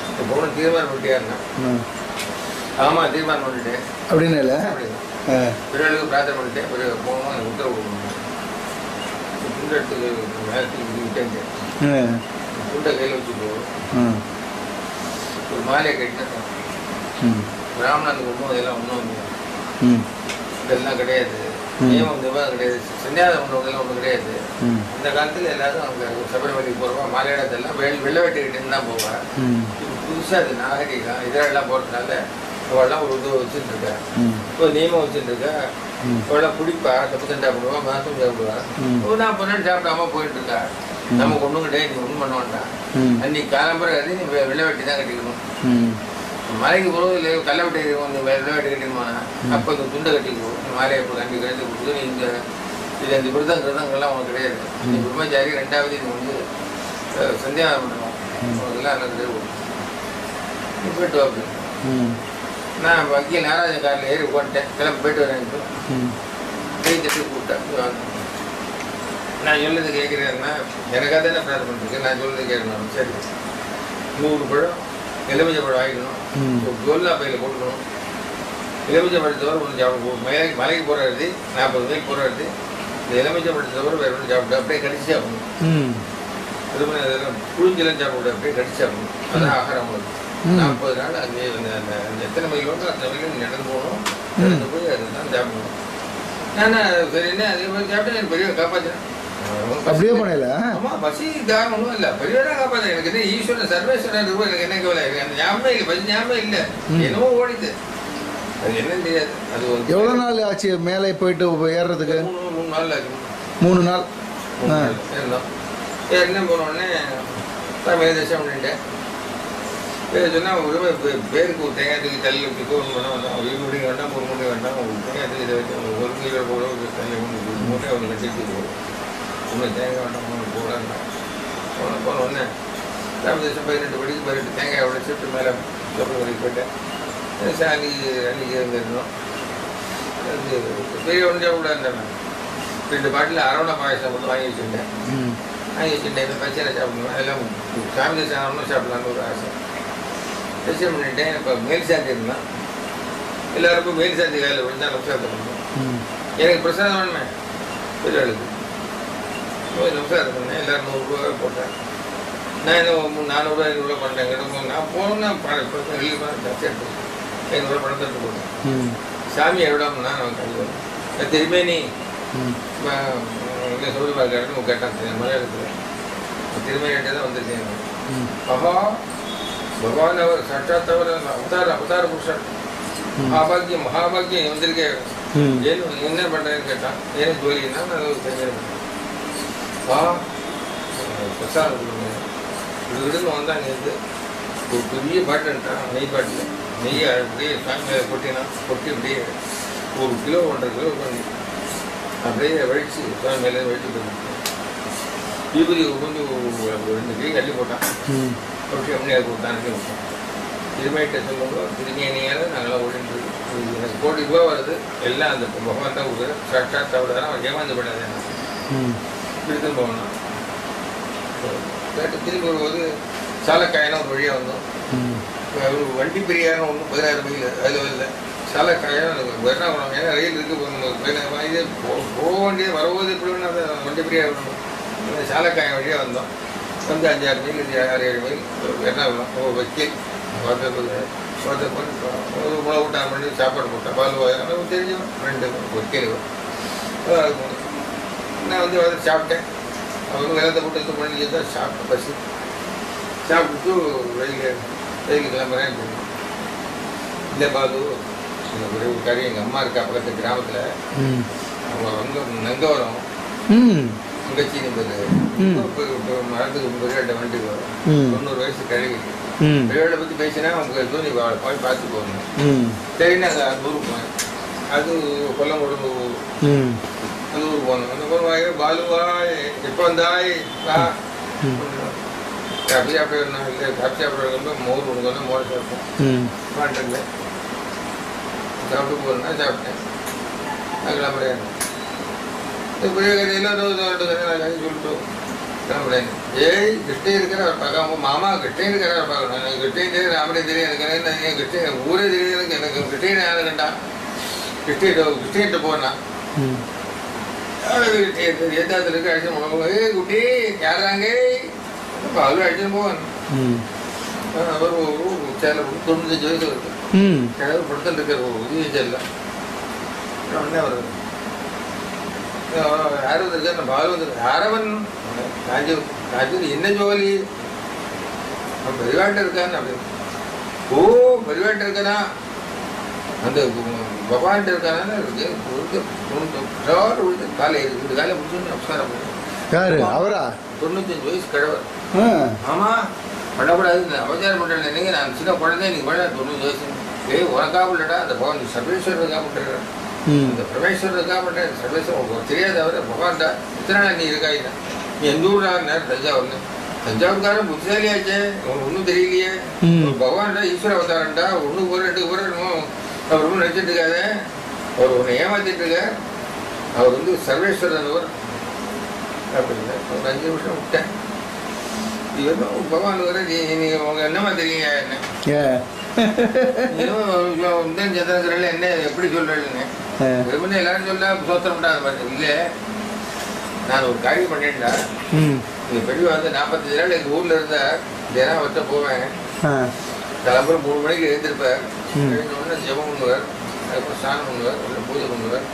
இப்போ போகணும் தீர்மானம் பண்ணிட்டே இருந்தேன். ஆமாம் தீர்மானம் பண்ணிட்டேன் அப்படின்னு இல்லை இவர்களுக்கு பிரார்த்தனை பண்ணிட்டேன். ஒரு போகணும் எனக்கு உத்தரவு கொடுக்கணும். துண்டை எடுத்துக்கு மேலத்துக்கு விட்டேன். துண்டை கையில் வச்சுக்கோ. ஒரு மாலையை கட்டினேன். பிராமணனுக்கு ஒன்றும் இதெல்லாம் ஒன்றும் இதெல்லாம் கிடையாது. நியமம் நிபந்தம் கிடையாது. சன்னியாசம் ஒன்றும் ஒன்றும் கிடையாது. அந்த காலத்தில் எல்லாரும் அவங்க சபரிமலைக்கு போகிறப்ப மாலையிடத்தெல்லாம் வெள்ளை வெட்டிக்கிட்டு தான் போவாங்க. இப்போ புதுசாக அது நாகரிகம் இதெல்லாம் போகிறதுனால அவெல்லாம் ஒரு இது வச்சுட்டு இருக்கா. இப்போ நியமம் வச்சுட்டு இருக்கா. அவெல்லாம் பிடிப்பா தப்பு சாப்பிடுவா மாதம் சாப்பிடுவா. ஒரு 40 நாள் சாப்பிடாம போயிட்டு இருக்கா. நமக்கு ஒன்றும் கிடையாது. நீ ஒன்றும் பண்ண வேண்டாம். அன்னைக்கு காலம்பரை அது நீ வெள்ளை வெட்டி தான் கட்டிக்கணும். மலைக்கு போகிறது இல்லை கல்லை வெட்டி கொஞ்சம் வெள்ளை வெட்டி கட்டிக்கணுமா? அப்போ இந்த துண்டை கட்டிக்கோ. மாலையை இப்போ கண்டி கட்டி கொடுத்து நீ இந்த இது அந்த விரதங்கிறதங்கள்லாம் உனக்கு கிடையாது. நீ பிரம்மச்சாரி. 2வது நீ வந்து சந்தியானம் பண்ணணும். அதெல்லாம் எனக்கு கிடையாது. நீ போயிட்டு வா அப்படின்னு. நான் வக்கீல் நாராஜ காரில் ஏறி உட்காந்துட்டேன். கிளம்பி போயிட்டு வரேன். கை தட்டி கூப்பிட்டேன். நான் சொல்லுறது கேட்குறேன்னா எனக்காக தானே பிரார்த்தனை பண்ணிருக்கேன். நான் சொல்லுறது கேட்கணும். சரி 100 பழம் எலுமிச்சை பழம் வாங்கிக்கணும். ஜோல்லா பையில் போட்டுக்கணும். எலுமிச்சை பழத்தை தவிர ஒன்று சாப்பிட மலைக்கு போகிறது 40 மைல் போகிறது. இந்த எலுமிச்சை பழத்தை தவிர வேறு ஒன்று சாப்பிட்டு அப்படியே கடிச்சு சாப்பிடணும். திரும்ப அதெல்லாம் புழிஞ்செல்லாம் சாப்பிட அப்படியே கடிச்சு சாப்பிடணும். அதான் ஆகாரம் வருது. 40 நாள் அங்கே அந்த எத்தனை மைல் வந்து அத்தனை மைல் நடந்து போகணும். நடந்து போய் அதுதான் சாப்பிடணும். நான் சரி என்ன அதே மாதிரி சாப்பிட்டு எனக்கு பெரிய காப்பாற்றினேன். அப்படியே பண்ணல. ஆமா பசி தாரம் ஒன்றும் இல்லை. பெரியவராக காப்பாற்ற எனக்கு என்ன ஈஸ்வரன் சர்வேஸ்வரன் இருக்கும். எனக்கு என்ன கவலை? அந்த ஞாபகம் இல்லை. பசி ஞாபகம் இல்லை. என்னவோ ஓடிது. அது என்னன்னு தெரியாது. அது எவ்வளோ நாள் ஆச்சு மேலே போயிட்டு ஏறுறதுக்கு? 3 நாள் ஆச்சு. 3 நாள் ஏறினோம். ஏறினா போனோடனே மேலே தரிசனம் பண்ணிட்டேன். சொன்னால் ஒரு பேருக்கு ஒரு தேங்காய் தூக்கி தள்ளி வச்சுக்கோ. ஒன்று பண்ண வேண்டாம். 2 முடி வேண்டாம் 3 முடி வேண்டாம். ஒரு தேங்காய் தூக்கி இதை வச்சு ஒரு கிலோ போட ஒரு தள்ளி மூட்டை ஒன்று கட்டிட்டு போகும். ஒன்று தேங்காய் வேண்டாம் 3 போடாண்டா போனோடனே ராமதேசம் 18 படிக்கு 18 தேங்காய் உடைச்சிட்டு மேலே சபரிமலைக்கு போயிட்டேன். அன்னைக்கு இருந்திருந்தோம். பெரிய ஒன்று சாப்பிட இருந்தேன். 2 பாட்டில் அரவணை பாயசம் மட்டும் வாங்கி வச்சுருந்தேன். வாங்கி வச்சுட்டேன். பச்சையில் சாப்பிடுவேன். எல்லாம் சாமி தரிசனம் சாப்பிடலான்னு ஒரு ஆசை. தரிசனம் பண்ணிட்டேன். இப்போ மேல் சாந்தி இருந்தான். எல்லாருக்கும் மேல் சாந்தி கையில் விழுந்தா நமஸ்காரம் பண்ணணும். எனக்கு பிரசாதம் வேணுமே பெரியவளுக்கு போய் நமஸ்காரம் பண்ணேன். எல்லோரும் 100 ரூபா போட்டேன். நான் என்ன 400 500 பண்ணுறேன். நான் போனோம்னா வெளியே ஜாஸ்தி எடுத்து 500 பணத்தை எடுத்து போட்டேன். சாமியை விடாமன்னா நான் கழிவு திரும்பி நீ சொல்லி பார்க்க கேட்டான் மலையாளத்தில். திருமணி தான் வந்திருக்கேன். பகவான் அவர் சாட்சாத் அவர் அவதார புருஷன் மகாபாகியம் மகாபாகியம் வந்திருக்கேன். ஏன் என்ன பண்ணுறேன்னு கேட்டான். ஏன் ஜோலின்னா நான் செஞ்சேன். பிரசாதம் கொடுங்க விடுன்னு வந்தாங்க. இது ஒரு பெரிய பாட்டுன்ட்டான். நெய் பாட்டில் நெய்யை அப்படியே சாமி கொட்டினா கொட்டி அப்படியே 1 கிலோ 1.5 கிலோ பண்ணி அப்படியே வழிச்சு சாமி மேலே வழிச்சு போட்டு தீபதி கொஞ்சம் 2 கை கட்டி போட்டான். கொட்டி அப்படியே அது கொடுத்தானே விட்டான். திருமையிட்ட சொல்லுவோம் திருமேனியால் நாங்களாம் ஓடிட்டு எனக்கு ₹1 கோடி வருது. எல்லாம் அந்த பகவான் தான் கொடுக்குற சாட்சாத் அவதாரம். அவன் ஏமாந்து படாது. இப்படித்தான் போகணும். கேட்டு திரும்பி வரும்போது சாலக்காயனா ஒரு வழியாக வந்தோம். வண்டி பெரியாரும் ஒன்றும் 16 மைல் அதில் இல்லை. சாலக்காயம் எர்ணாகுளம். ஏன்னா ரயில் இருக்குது. இது போக வேண்டியது வரும்போது எப்படி வேணும் அதை வண்டி பெரியார் வரணும். சாலக்காயம் வழியாக வந்தோம். வந்து 5-6 மைல் 6-7 மைல் எர்ணாகுளம். வக்கீல் உணவு விட்டான் பண்ணி சாப்பாடு போட்டேன். பால் தெரிஞ்சவன் 2 வக்கீல். நான் வந்து சாப்பிட்டேன். அவங்க வெள்ளத்தை போட்டு எடுத்து பண்ணி தான் சாப்பிட்டேன். பசி சாப்பிட்டு ரயில் கிளம்புறேன். இல்லை பாலு ஒரே ஒரு காரியம். எங்கள் அம்மா இருக்கா பக்கத்து கிராமத்தில். அவங்க வந்து நங்கவரம் தங்கச்சி என்பது மரத்துக்கு 9 வண்டி வரும். 90 வயசு கழுவி பெரியவாளை பற்றி பேசினா அவங்க எதுவும் நீ போய் பார்த்து போகணும். சரின்னு அங்கே அந்த ஊருக்கு போனேன். அது கொல்லங்கோடு அந்த ஊருக்கு போகணும். அந்த போய் பாலுவா எப்போ வந்தாய் வா அப்படியே அப்படியே இல்லை காப்பி சாப்பிட்றது மோர் கொடுக்கணும். மோர் சாப்பிட்டேன் மாட்டேன் சாப்பிட்டு போகிறேன்னா சாப்பிட்டேன். நான் கிளம்புறேன். பெரிய கதையெல்லாம் சொல்லிட்டு கிளம்புறேன். ஏய் கிட்டே இருக்கிற அவர் பார்க்காம மாமா கிட்டே இருக்கிற அவர் பார்க்கணும். எனக்கு கிட்டே தெரியும் ராமரே தெரியும் எனக்கு என் கிட்டே ஊரே தெரியும் எனக்கு கிட்டே யாரும் கண்டா கிட்டேட்ட போனா ஏத்தாத்துல இருக்கு அடிச்சு போனோம். ஏய் குட்டி யாராங்க பாலு அடிச்சுன்னு போவேன். அவர் சேலை 95 வயசு இருக்கு. கிழவு படுத்தல் இருக்கிற ஒரு உதவி சேல உடனே அவர் யாரும் வந்திருக்காரு. நான் பாலு வந்திருக்கேன். யாரவன் காஞ்சூர் காஞ்சூர் என்ன ஜோலி அவன் பெரியவாட்ட இருக்கான்னு அப்படின்னு. ஓ பெரியவாட்ட இருக்கானா அந்த பகவான்கிட்ட இருக்கானா இருக்கு. காலை இந்த காலை முடிச்சு நமஸ்காரம் பண்ணு. அவரா 95 வயசு கிழவர். ஆமா பண்ணக்கூடாது அவதாரம் பண்ணுறேன். என்னங்க நான் சின்ன குழந்தை நீங்க பண்ண 95 வயசு. ஏய் உனக்காக இல்லடா அந்த பகவான் சர்வேஸ்வரருக்காக பண்ணுறேன். இந்த பரமேஸ்வரருக்காக பண்ணுறேன். சர்வேஸ்வரன் உங்களுக்கு தெரியாத அவர் பகவான்டா இத்தனை நாள் நீ இருக்காயினா நீ எந்த ஊரா நேரம் தஞ்சாவூர்னு. தஞ்சாவூர்காரன் புத்திசாலியாச்சே உனக்கு ஒன்றும் தெரியலையே. பகவான்டா ஈஸ்வர அவதாரம்டா ஒன்று போகிற 2 போகிற அவர் ஒன்றும் நினச்சிட்டு இருக்காத. அவர் ஒன்று ஏமாத்திட்டு இருக்க. அவர் வந்து சர்வேஸ்வரன் அவர் அப்படின்னா ஒரு 5 நிமிஷம் விட்டேன். இது பகவான் வர நீ உங்க என்னமா தெரியுங்க என்ன சந்திரன் என்ன எப்படி சொல்றேன்னு வெறுமனே எல்லாரும் சொல்ல சோத்திரம் அந்த மாதிரி இல்லை. நான் ஒரு காரியம் பண்ணிட்டா எங்கள் பெரியவா வந்து 45 நாள் எங்கள் ஊரில் இருந்தால் தினம் அவர்கிட்ட போவேன். கிளம்புற 3 மணிக்கு எழுந்திருப்பார். எழுந்தோடனே ஜெபம் பண்ணுவார். அதுக்கப்புறம் ஸ்நானம் பண்ணுவார். இல்லை பூஜை பண்ணுவார்.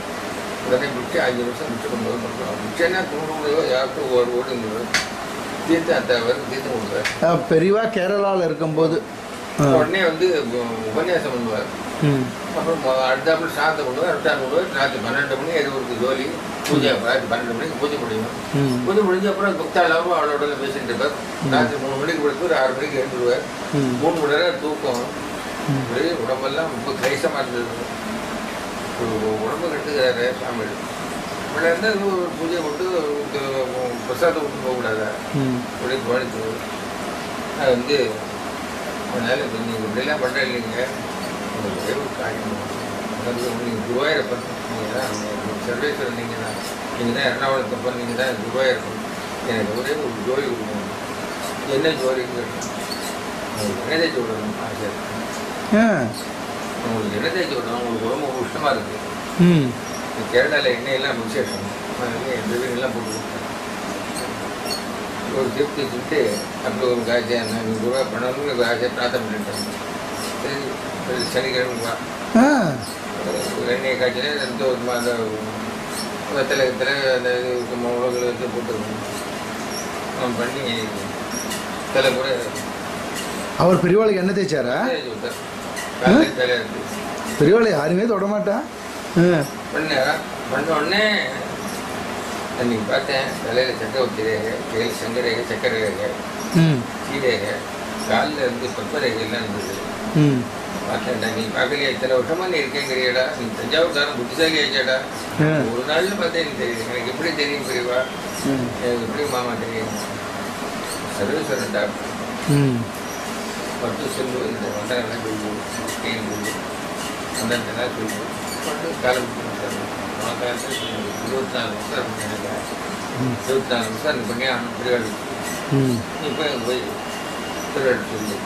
உடனே பிடிச்சி 5 நிமிஷம் பிடிச்சி கொண்டு வர பிடிச்சேன்னா தூண்டுவோ யாருக்கும் ஓடுங்குவார். தீர்த்தம் அத்தாவர் தீர்த்தம் கொடுப்பார். பெரியவா கேரளாவில் இருக்கும்போது உடனே வந்து உபன்யாசம் பண்ணுவார். அப்புறம் அடுத்தாப்புல சாதத்தை பண்ணுவார். அடுத்தாண்டு பண்ணுவார். ராத்திரி 12 மணி அது ஒரு ஜோலி பூஜை. ராத்திரி 12 மணிக்கு பூஜை முடியும். பூஜை முடிஞ்ச அப்புறம் பக்தாளாவும் அவளோட பேசிட்டு இருப்பார். ராத்திரி 3 மணிக்கு படுத்து 6 மணிக்கு எழுந்துருவார். 3 மணி நேரம் தூக்கம். உடம்பெல்லாம் ரொம்ப கிரைசமாக இருந்தது. உடம்பு கட்டுக்கிறாரு சாமி. இப்படி இருந்தால் பூஜை போட்டு பிரசாதம் விட்டு போகக்கூடாதா அப்படியே கவனித்து அது வந்து அதனால் இப்போ நீங்கள் இப்படிலாம் பண்ணுற இல்லைங்க. உங்களுக்கு ஒரே ஒரு காரியம் அதாவது நீங்கள் குருவாயூரப்பன் நீங்கள் தான் சர்வேஸ்வரன் நீங்கள் தான் எர்ணாகுளத்தப்பன் நீங்கள் தான் குருவாயூரப்பன். எனக்கு ஒரே ஒரு ஜோலி கொடுக்கணும். என்ன ஜோலின்னு உங்களுக்கு எண்ணெய் தேய்ச்சி விடணும் ஆசை. உங்களுக்கு எண்ணெய் தேய்ச்சி விடணும். உங்களுக்கு ரொம்ப இஷ்டமாக இருக்குது. கேரளாவில் எண்ணெயெல்லாம் விசேஷம். எந்த வீடெல்லாம் போட்டு கொடுத்தேன். ஒரு திருப்தி சுட்டு அப்படி ஒரு காய்ச்சியா 100 ரூபா பண்ணணும்னு காய்ச்சியா பிரார்த்தனை பண்ணிட்டேன். சரி சனிக்கிழமை ஒரு எண்ணெயை காய்ச்சினா அந்த வெத்தலை அந்த உலகில் வச்சு போட்டு பண்ணி தலை கூட அவர் பெரியவாளுக்கு என்ன தேய்ச்சாரா? தலை இருக்கு. பெரியவாளை யாருமே தொட மாட்டா. பண்ண உடனே அன்னைக்கு பார்த்தேன். தலையில் சக்கரை ஊற்றிரேகை, கையில் சங்கரேகை, சக்கரை ரேகை, சீரேகை, காலில் இருந்து பப்ப ரேகைலாம் இருந்தது. பார்த்தேன்டா நீ பார்க்கலையா இத்தனை வருஷமா நீ இருக்கேங்கிறியடா. நீ தஞ்சாவூர்காரன் புத்திசாலி ஆச்சாடா. ஒரு நாள்ல பார்த்தேன் எனக்கு தெரியும். எனக்கு எப்படி தெரியும் பெரியவா? எனக்கு எப்படி மாமா தெரியும்? சர்வேஸ்வரன் டாக்டர் 10 சொல்லு இந்த 1.5 நாள் சொல்லு ஸ்கேன் சொல்லு 12 நாள் சொல்லு காலம் 24 நிமிஷம் நினைக்கிறேன். 24 நிமிஷம் பண்ணி திருவாடி இப்போ எனக்கு போய் திருவாடி சொல்லு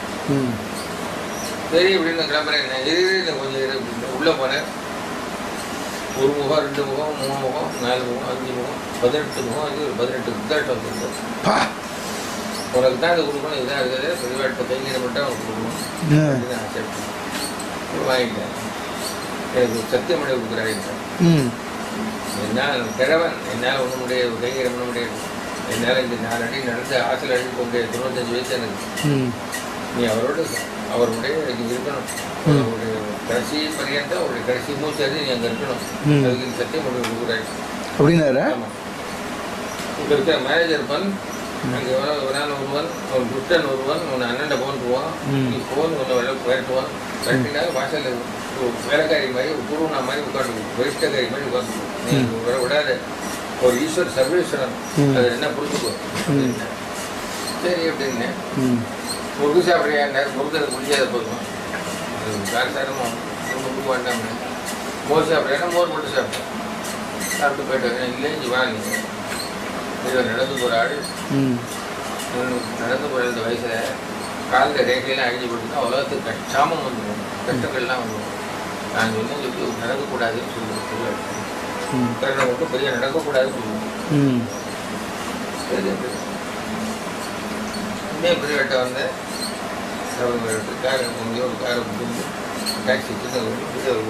சரி இப்படின்னு கிளம்புறேன். இரு கொஞ்சம் உள்ளே போனேன். 1 முகம் 2 முகம் 3 முகம் 4 முகம் 5 முகம் 18 முகம் அது ஒரு 18 புத்தாட்டம் வந்துருக்கேன். உனக்கு தான் இது கொடுக்கணும். இதுதான் இருக்குது பெரியவாட்ட கைங்கிற மட்டும் அவனுக்கு கொடுக்கணும் அப்படின்னு ஆசை வாங்கிட்டேன். எனக்கு சத்தியமடை கொடுக்குறாங்க. என்னால் கிழவன் என்னால் ஒன்றும் முடியாது. கைங்கிற பண்ண முடியாது. என்னால் இந்த 4 அடி நடந்து ஆசையில் அடி போக முடியாது. 95 வயசு எனக்கு. நீ அவரோட அவருடைய இது இருக்கணும். அவருடைய கடைசி பரியந்தம் அவருடைய கடைசி மூச்சு நீ அங்கே இருக்கணும். அதுக்கு சத்தியம் மொழி கொடுக்குறாங்க அப்படின்னாரு. ஆமாம். இங்கே இருக்கிற மேனேஜர் பண் அங்கே ஒரு நாள் ஒருவன் ஒரு துட்டன் ஒருவன் உன்னை அண்ணன் போன்றுவான் நீ போன் ஒன்று வெள்ள போயிட்டுவான் கட்டினாலும் வாசல் வேலைக்காரி மாதிரி குருவனா மாதிரி உட்காந்து வரிஷ்டக்காரி மாதிரி உட்காந்து நீ விடாத ஒரு ஈஸ்வர் சர்வேஸ்வரன் அது என்ன புரிஞ்சுக்கோ சரி அப்படின்னு முருகு சாப்பிட்றியா முருகனை குடிக்காத போதும் காரசாரமாக முருகு வேண்டாம் மோர் சாப்பிட்றேன்னா மோர் போட்டு சாப்பிட்டேன் சாப்பிட்டு போயிட்டு இல்லை இங்கே வா நீங்கள் இதில் நடந்து போகிற ஆள் நடந்து போகிற இந்த வயசில் காலில் ரேகையெல்லாம் அழிஞ்சு போட்டுன்னா உலகத்துக்கு கஷ்டமும் வந்துடும் கஷ்டங்கள்லாம் வந்துடும் நான் சொன்ன சொல்லி நடக்கக்கூடாதுன்னு சொல்லுவேன் கரணை மட்டும் பெரிய நடக்கக்கூடாதுன்னு சொல்லுவேன் சரி இன்னும் பெரிய வெட்ட வந்தேன் காரை முடிஞ்சு ஒரு காரை முடிஞ்சு டாக்ஸி ஒரு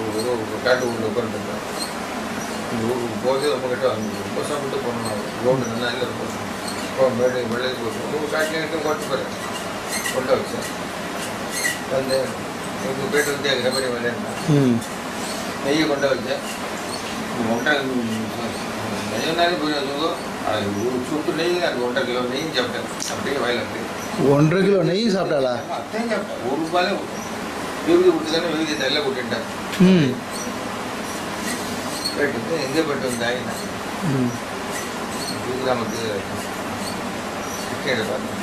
காட்டு ஊரில் உட்காந்துருந்தேன் இந்த ஊருக்கு போதே ரொம்ப கிட்ட வந்து ரொம்ப சாப்பிட்டு போனோம் ரோடு நல்லா இல்லை ரொம்ப மேடு வெள்ளது போட்டு ஒரு காட்டில் கொண்டு போகிறேன் கொண்ட வச்சேன் வந்து இங்கே போய்ட்டு வந்து எங்கள் மாதிரி விளையாண்டேன் நெய்யை கொண்ட வச்சேன் ஒன்றரை நெய்னாலே போய் அது ஒரு சுட்டு நெய் அது 1.5 கிலோ நெய்யும் சாப்பிட்டேன் அப்படியே வயல் அப்படியே 1.5 கிலோ நெய் சாப்பிட்டாளா? அத்தையும் சாப்பிட்டேன். ₹1 விருது கொடுத்துதானே விருது தள்ள கூட்டிட்டேன். போயிட்டு எங்கே போயிட்டு வந்தாயின்னா கிராமத்துக்கு கிருஷ்ணகிரி பார்த்தேன்.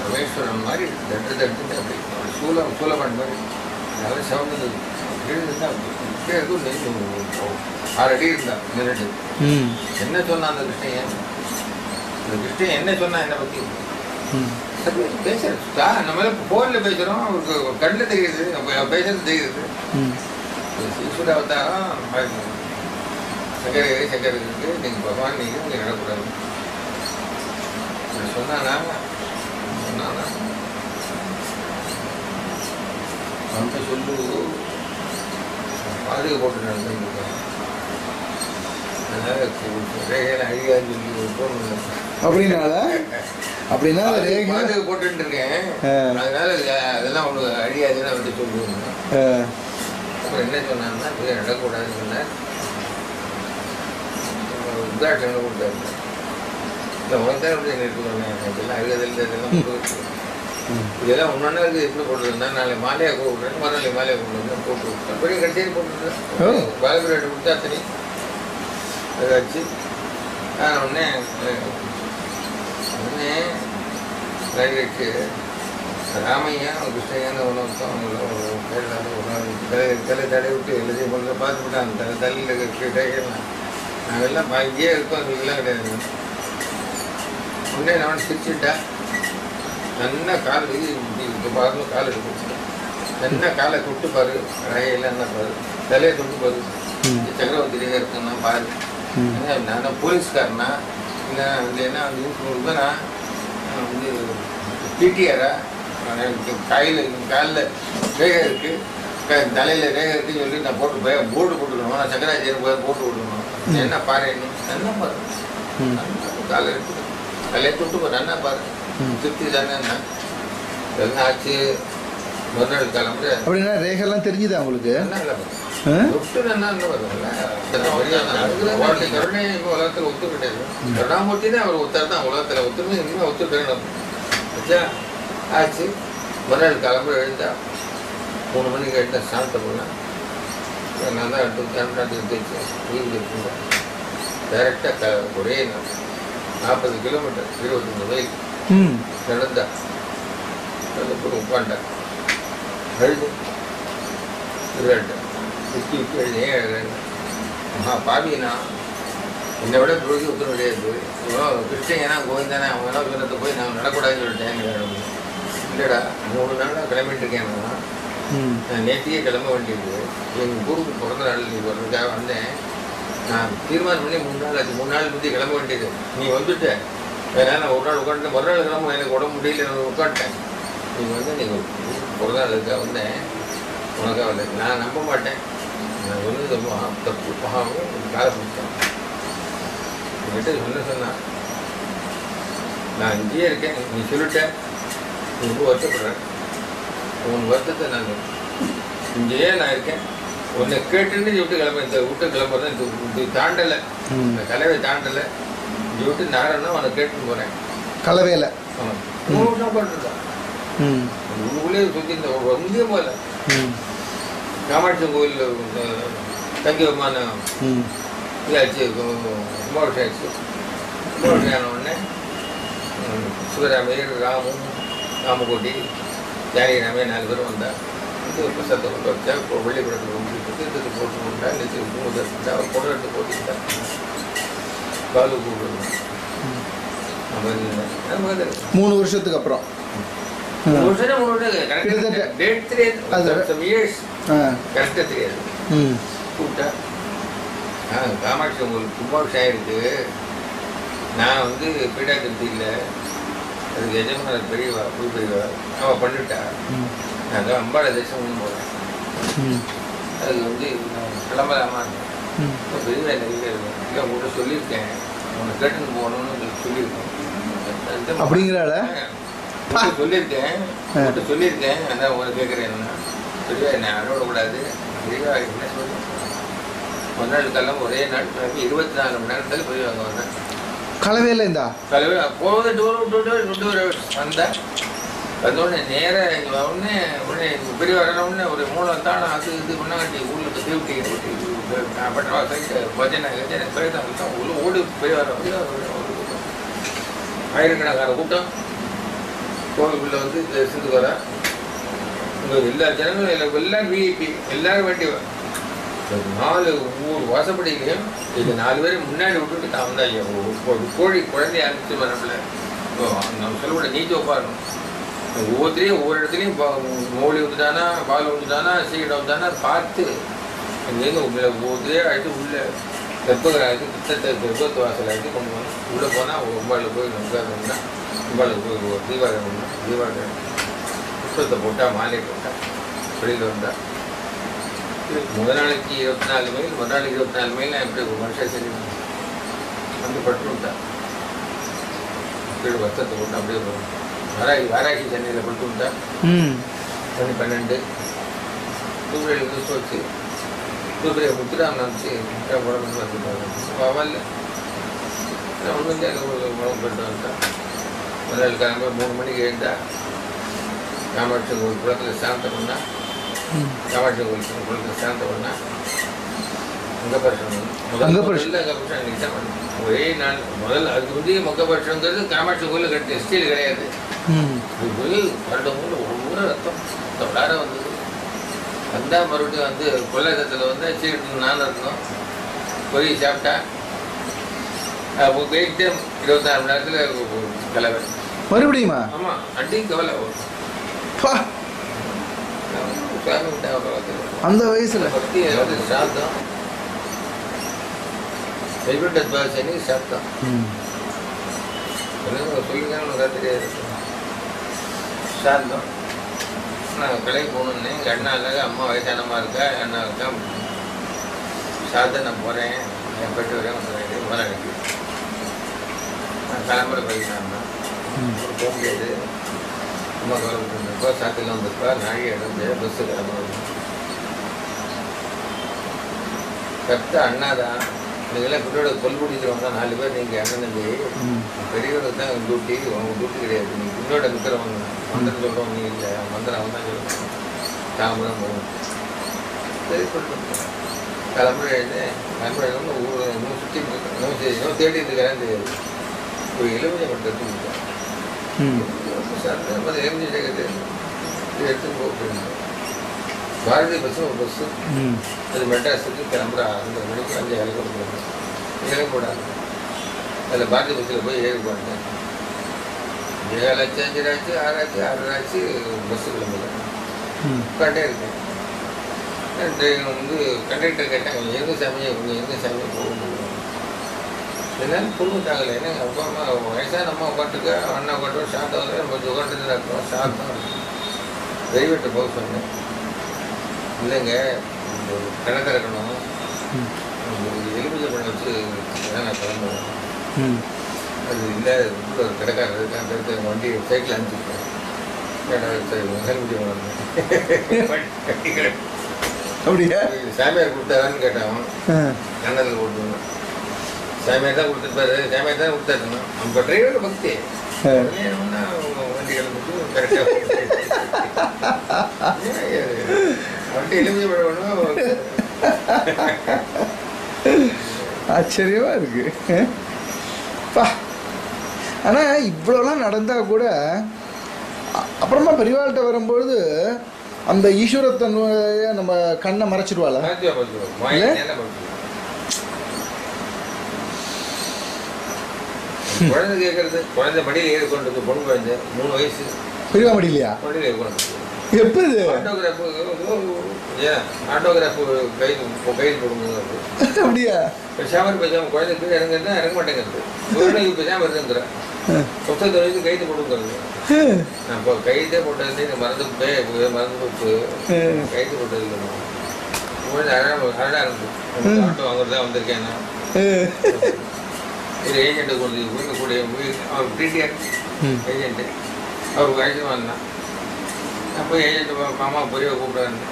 ரமேஸ்வரன் மாதிரி தட்டு அப்படி சூலமன் மாதிரி நல்லா சவுண்டது இருந்தா இருக்கும் நெய் 6 அடி இருந்தா நின்றுட்டு என்ன சொன்னான் அந்த கிருஷ்ணன் இந்த கிருஷ்ணன் என்ன சொன்னா என்னை பற்றி பேசுறேன் நம்ம ஃபோனில் பேசுகிறோம் அவருக்கு கண்ணில் தெரியுது பேசுறது தெரியுது ஈஸ்வர அவதாரம் சங்கர் இருக்கு நீங்கள் பகவான் நீங்கள் இங்கே நடக்கூடாது சொன்னானா அவன்கிட்ட சொல்லு பாதுகா போட்டு நடந்துருக்கேன் அதனால அழியாதுன்னு சொல்லி போகணும் அப்படின்னா பாதுகா போட்டுட்டு இருக்கேன் அதனால அதெல்லாம் ஒன்று அழியாதுன்னு வந்து சொல்லுவாங்க. அப்புறம் என்ன சொன்னாங்கன்னா இப்படி நடக்கக்கூடாதுன்னு சொன்னார். உதாரணம் கொடுத்தாரு இந்த உலகத்தான் எப்படி நிறுத்துவாங்க இதெல்லாம் அழுகதில் இதெல்லாம் இதெல்லாம் ஒன்றா இருக்குது எப்படி போட்டுருந்தா நாளை மாலையாக கூப்பிட்றேன் மறுநாள் மாலையாக கூப்பிட்டு போட்டு விட்டேன் பெரிய கடைசியில் போட்டுருக்கேன் பாலபிரேட் கொடுத்து அத்தனை அதை வச்சு உடனே ரயிலுக்கு ராமையா கிருஷ்ணய்யான்னு ஒன்று தலை தடை விட்டு எல்லாத்தையும் கொண்டு பார்த்துக்கிட்டாங்க தலை தலையில் கேட்கலாம் நாங்கள்லாம் இங்கேயே இருக்கோம் அதுக்கெல்லாம் கிடையாது. உடனே நான் சிரிச்சுட்டா நல்லா கால் பாருங்க கால் எடுத்து நல்லா காலை தொட்டு பாரு ரயிலாம் என்ன பாரு தலையை தொட்டு பாரு சக்கரவர்த்தியாக இருக்குன்னா பாரு நான் போலீஸ்காரனா இல்லை இல்லைன்னா வந்து வந்து பிடிஆரா காலில் ரேகை இருக்குது தலையில் ரேகை இருக்குன்னு சொல்லி நான் போட்டு போர்டு போட்டுக்கணும் நான் சக்கராச்சாரியர் போட்டு விடணும் என்ன பாரு என்ன பாரு காலை இருக்குது தலையை தொட்டு பாரு என்ன பாரு திருப்தி தானே என்ன ஆச்சு மறுநாள் கிளம்புற அப்படின்னா ரேகெல்லாம் தெரிஞ்சுதா உங்களுக்கு? கருணை உலகத்தில் ஒத்து கிடையாது. கருணாமூர்த்தி தான் அவர் ஒத்தார் தான் உலகத்தில் ஒத்துமே இன்னும் ஒத்துக்கணும் ஆச்சு. மறுநாள் கிளம்புற எழுந்தா 3 மணிக்கு எழுந்தா சாப்பிட்ட போனேன். நான் தான் தமிழ்நாட்டுக்கு போயிடுச்சு வீடு இருக்குங்க டைரெக்டாக ஒரே 40 கிலோமீட்டர் 25 மைல் நடந்தா போய் உட்காண்டேன் அழுது விளையாட்டேன் சுற்றி விட்டு எழுதி ஏன் எழுதுறேன் பாவினா என்னை விட பிறகு ஒத்துணும் கிடையாது கிருஷ்ணனா கோவிந்தானே அவங்க எல்லாம் சொன்னதை போய் நான் நடக்கூடாதுன்னு சொல்லிட்டேன் இல்லைடா 3 நாளாக கிளம்பிட்டு இருக்கேன் நான் நேற்றையே கிளம்ப வேண்டியது எங்கள் ஊருக்கு பிறந்த நாள் நீ வர்றதுக்காக வந்தேன் நான் தீர்மானம் பண்ணி 3 நாள் ஆச்சு 3 நாள் முந்தைய கிளம்ப வேண்டியது நீ வந்துட்ட வேணா நான் ஒரு நாள் உட்காந்துட்டேன் மறுநாள் கிளம்ப எனக்கு உடம்பு முடியல நான் உட்காந்துட்டேன் நீங்கள் வந்து நீங்கள் பிறந்த நாளுக்காக வந்தேன் உனக்காக வந்தேன் நான் நம்ப மாட்டேன் நான் சொன்னது தப்பு மகாவும் காலை பிடிச்சேன் என்கிட்ட சொன்னான் நான் இங்கேயே இருக்கேன் நீ சொல்லிட்டேன் நீ ரொம்ப வருத்தப்படுறேன் உன் வருத்தத்தை நான் இங்கேயே நான் இருக்கேன் உன்னை கேட்டுன்னு விட்டு கிளம்ப இந்த விட்டு கிளம்புறேன் இது தாண்டலை இந்த கலவை தாண்டலை இங்கே விட்டு நாரன்னா அவனை கேட்டுன்னு போகிறேன். கலவையில் 3 வருஷம் உட்காந்துருக்கான். ஊருக்குள்ளே சுற்றி இந்த எங்கேயும் போகல. காமாட்சி கோயிலில் தங்கி விமானம் இதாச்சு, கும்பாபிஷேகம் ஆச்சு. கும்பாபிஷேகம் ஆன உடனே சிவராமையர், ராமகோட்டி, ஜானகிராமையர் 4 பேரும் வந்தார். ஒரு பிரசாதத்தை கொண்டு வச்சா, இப்போ வெள்ளிப்படத்தில் கொண்டு தீர்த்தத்தை போட்டு கொண்டா, நெத்தியில் பூமுதா இருந்தா, அவர் கொண்டு எடுத்து போட்டுக்கிட்டா, பாலு கூப்பிடுவோம். 3 வருஷத்துக்கு அப்புறம் 3 வருஷம் கரெக்டாக டேட் தெரியாது, இயர்ஸ் கரெக்டாக தெரியாது. கூப்பிட்டா காமாட்சி உங்களுக்கு கும்பாபிஷேகம் இருக்கு, நான் வந்து பீடா திருப்தி இல்லை, அதுக்கு எஜமான பெரியவா புது பெரியவா அவள் பண்ணிட்டா, நான் தான் அம்பாளை தேசம்னு போகிறேன், அதுக்கு வந்து நான் கிளம்பலாமா இருந்தேன். இப்போ பெரியவா நிறைய இல்லை உங்கள்கிட்ட சொல்லியிருக்கேன், உன்னை கேட்டுன்னு போகணும்னு சொல்லியிருக்கேன் அப்படிங்கிறால சொல்லியிருக்கேன். அதான் உங்களை கேட்குறேன்னா பெரியவா என்னை அனுவிடக்கூடாது. பெரியவா என்ன சொல்லி மறுநாளுக்கெல்லாம் ஒரே நாள் 24 மணி நேரத்தில் பெரியவா அங்கே வந்தேன். கலவையில் இருந்தா கலவை போகுது 2 hours வந்தேன். வந்தோடனே நேராக இங்கே உடனே பெரிய வரணுடனே ஒரு 3 தானே அது இது பண்ணாட்டி ஊரில் சேஃப்டி பட்டவா சைட்டு பஜனை கஜனை பிறகு உள்ள ஓடி பெரிய வர ஆயிரக்கணக்கான கூட்டம் கோவிலுக்குள்ளே வந்து சிந்து வர இங்கே எல்லா ஜனங்களும் எல்லாம் விஐபி எல்லாரும் வேண்டி 4 ஊர் வாசப்படியிலையும் இது 4 பேரும் முன்னாடி விட்டுட்டு தான் வந்தாங்க. ஒரு கோழி குழந்தைய அனுப்பிச்சு வரப்பில் நம்ம சொல்லக்கூட நீச்சல் உட்காரணும். ஒவ்வொருத்தரையும் ஒவ்வொரு இடத்துலையும் மோலி வந்துட்டானா, பால் வந்துட்டானா, சீக்கிரம் வந்தானா பார்த்து அங்கேருந்து ஒவ்வொருத்தரையே அழைத்து உள்ள கர்ப்பகிராஜி கர்ப்பத்து வாசல் ஆகிட்டு கொண்டு போனோம். உள்ளே போனால் ஒம்பாளில் போய் உட்கார்ந்தோம்னா ஒம்பாளுக்கு போய் ஒரு தீபாவளி புத்தகத்தை போட்டால் மாலை போட்டால் வெளியில் வந்தால் முதல் நாளைக்கு 24 மைல், மறுநாளைக்கு 24 மைல் நான் எப்படி ஒரு மனுஷன் சரி வந்து பட்டு விட்டான். கீழே வஸ்திரத்தை போட்டு அப்படியே வாராகி சென்னையில் பட்டு விட்டான். 12 தூபிரையில் யூஸ் வச்சு தூபிரையை முத்துராம் நினச்சி உடம்பு வந்துட்டாங்க. அவள் ஒன்று உடம்பு போட்டு வந்துட்டான். முதல் கிளம்ப 3 மணிக்கு எழுந்தா காமாட்சி கோயில் குளத்தில் சாந்தம் பண்ணா, காமாட்சி கோயில் குளத்தில் சாந்தம் பண்ணா மொக்கப்பரிசனம் அன்றைக்கி தான் பண்ணணும். ஒரே நாள் முதல் அதுக்கு வந்து மொக்கப்பரிசனங்கிறது காமாட்சி கோயில் கட்டி ஸ்டீல் கிடையாது. அது போய் வருடம் ஒவ்வொரு ரத்தம் விளாட வந்தது. வந்தால் மறுபடியும் வந்து கொள்ளாதத்தில் வந்து சீட்டு நான் இருந்தோம் பொறி சாப்பிட்டா போயிட்டு 26 மணி நேரத்தில் கலவை மறுபடியுமா? ஆமாம், அடியும் கவலை அந்த வயசுல பக்தி வந்து சாத்தம் வைகுண்ட துவாசனி சாத்தம் சொல்லிங்க உனக்கு தெரியாது. சாத்தம் நான் கலைக்கு போகணுன்னு எங்கள் அண்ணா இல்லை, அம்மா வயசானமாக இருக்கா, அண்ணா இருக்கா, சாத்தம் நான் போகிறேன், என் பெட்டு வரேன் வந்து முதலாளிக்கு நான் கிளம்புற போயிட்டான்னா போக முடியாது. அம்மா கவலைப்பட்டு இருந்திருப்பா, சாத்தில் வந்திருப்பா, நாழி இருந்து பஸ்ஸு கிளம்புறது கரெக்டாக அண்ணா தான். நீங்களாம் குட்டியோட கொல் பிடிக்கிறவங்க 4 பேர், நீங்கள் அண்ணன் தம்பி பெரியவருக்கு தான் டியூட்டி, அவங்க டியூட்டி கிடையாது. நீங்கள் குட்டியோட நிற்கிறவங்க மந்திரம் சொல்கிறவங்க நீ இல்லை, மந்திரம் அவன் தான் சொல்லணும், தாமரம் போகணும். சரி சொல்லிட்டு கிளம்புற கிளம்புறவங்க ஊர் இன்னும் சுற்றி இன்னும் தேடி இருக்கிறேன்னு தெரியாது. ஒரு எலுமிச்சை மட்டும் எடுத்துக்கிட்டேன். எலுமிச்சை சேர்க்கறது எடுத்துன்னு போட்டு பாரதி பஸ்ஸு ஒரு பஸ்ஸு அது மெட்ராஸுக்கு கிளம்புற 5 மணிக்கு 5 ஹெலிகாப்டர் இறங்கக்கூடாது. அதில் பாரதி பஸ்ஸில் போய் ஏறி போட்டேன். 7 லட்சம் 5 ஆச்சு 6 ஆச்சு 6 ஆச்சு பஸ்ஸு கிளம்புறேன். உட்காண்டே இருக்கேன். வந்து கண்டக்டர் கேட்டேன், கொஞ்சம் எங்கே சாமியை போக முடியும். என்னால் பொண்ணு ஏன்னா அப்பா அம்மா வயசான அம்மா உட்காந்துருக்க, அண்ணா உட்காந்து ஷார்ட்டாக வந்து கொஞ்சம் உட்காந்துட்டு தான் இருக்கோம். ஷார்ட்டாக இருக்கும். டிரைவர்கிட்ட போக சொன்னேன், இல்லைங்க கணக்கு இருக்கணும், எலுமிச்சை பழம் வச்சு நான் கிளம்புவேன். அது இல்லை ஒரு கடைக்காரர் இருக்கான்னு வண்டி சைக்கிள் அனுப்பிச்சிருக்கேன். எலுமிச்சை பழம் அப்படியா சாமியார் கொடுத்தாரான்னு கேட்டான். கண்ணதில் போட்டு சாமியார் தான் கொடுத்துருப்பாரு, சாமியார் தான் கொடுத்தாருணும். நம்ம டிரைவர் பக்தி வண்டி கிளம்பிட்டு கரெக்டாக வண்டி எலுமிச்சை பழம் ஆச்சரியமா இருக்கு. ஆனால் இவ்வளோலாம் நடந்தால் கூட அப்புறமா பெரியவாள்கிட்ட வரும்பொழுது அந்த ஈஸ்வரத்தன்மையை நம்ம கண்ணை மறைச்சிடுவாள. குழந்தை கேட்கறது, குழந்தை மடியில் ஏறி கொண்டு பொண்ணு குழந்தை 3 வயசு பெரியவா மடியிலையா? மடியில் ஏறி கொண்டு எப்போ இது ஆட்டோகிராஃப் கையில் கொடுங்க அப்படியா? பேசாமல் பேசாமல் குழந்தை கீழே இறங்குறது இறங்க மாட்டேங்கிறது. குழந்தைக்கு பேசாமல் இருந்துங்கிறேன் புத்தகத்தை வச்சு கைது கொடுக்குறது. நான் இப்போ கைதே போட்டது மறந்து மறந்து போட்டு கைது போட்டது இல்லை. குழந்தை அழகா இருந்தது. ஆட்டோ வாங்குறதா வந்திருக்கேன் நான். ஒரு ஏஜென்ட்டு கொண்டு கூடிய அவர் டிடிஆர் ஏஜென்ட்டு அவர் வயசு வந்தான். அப்போ ஏஜென்ட்டு மாமா பெரியவ கூப்பிடாருன்னு,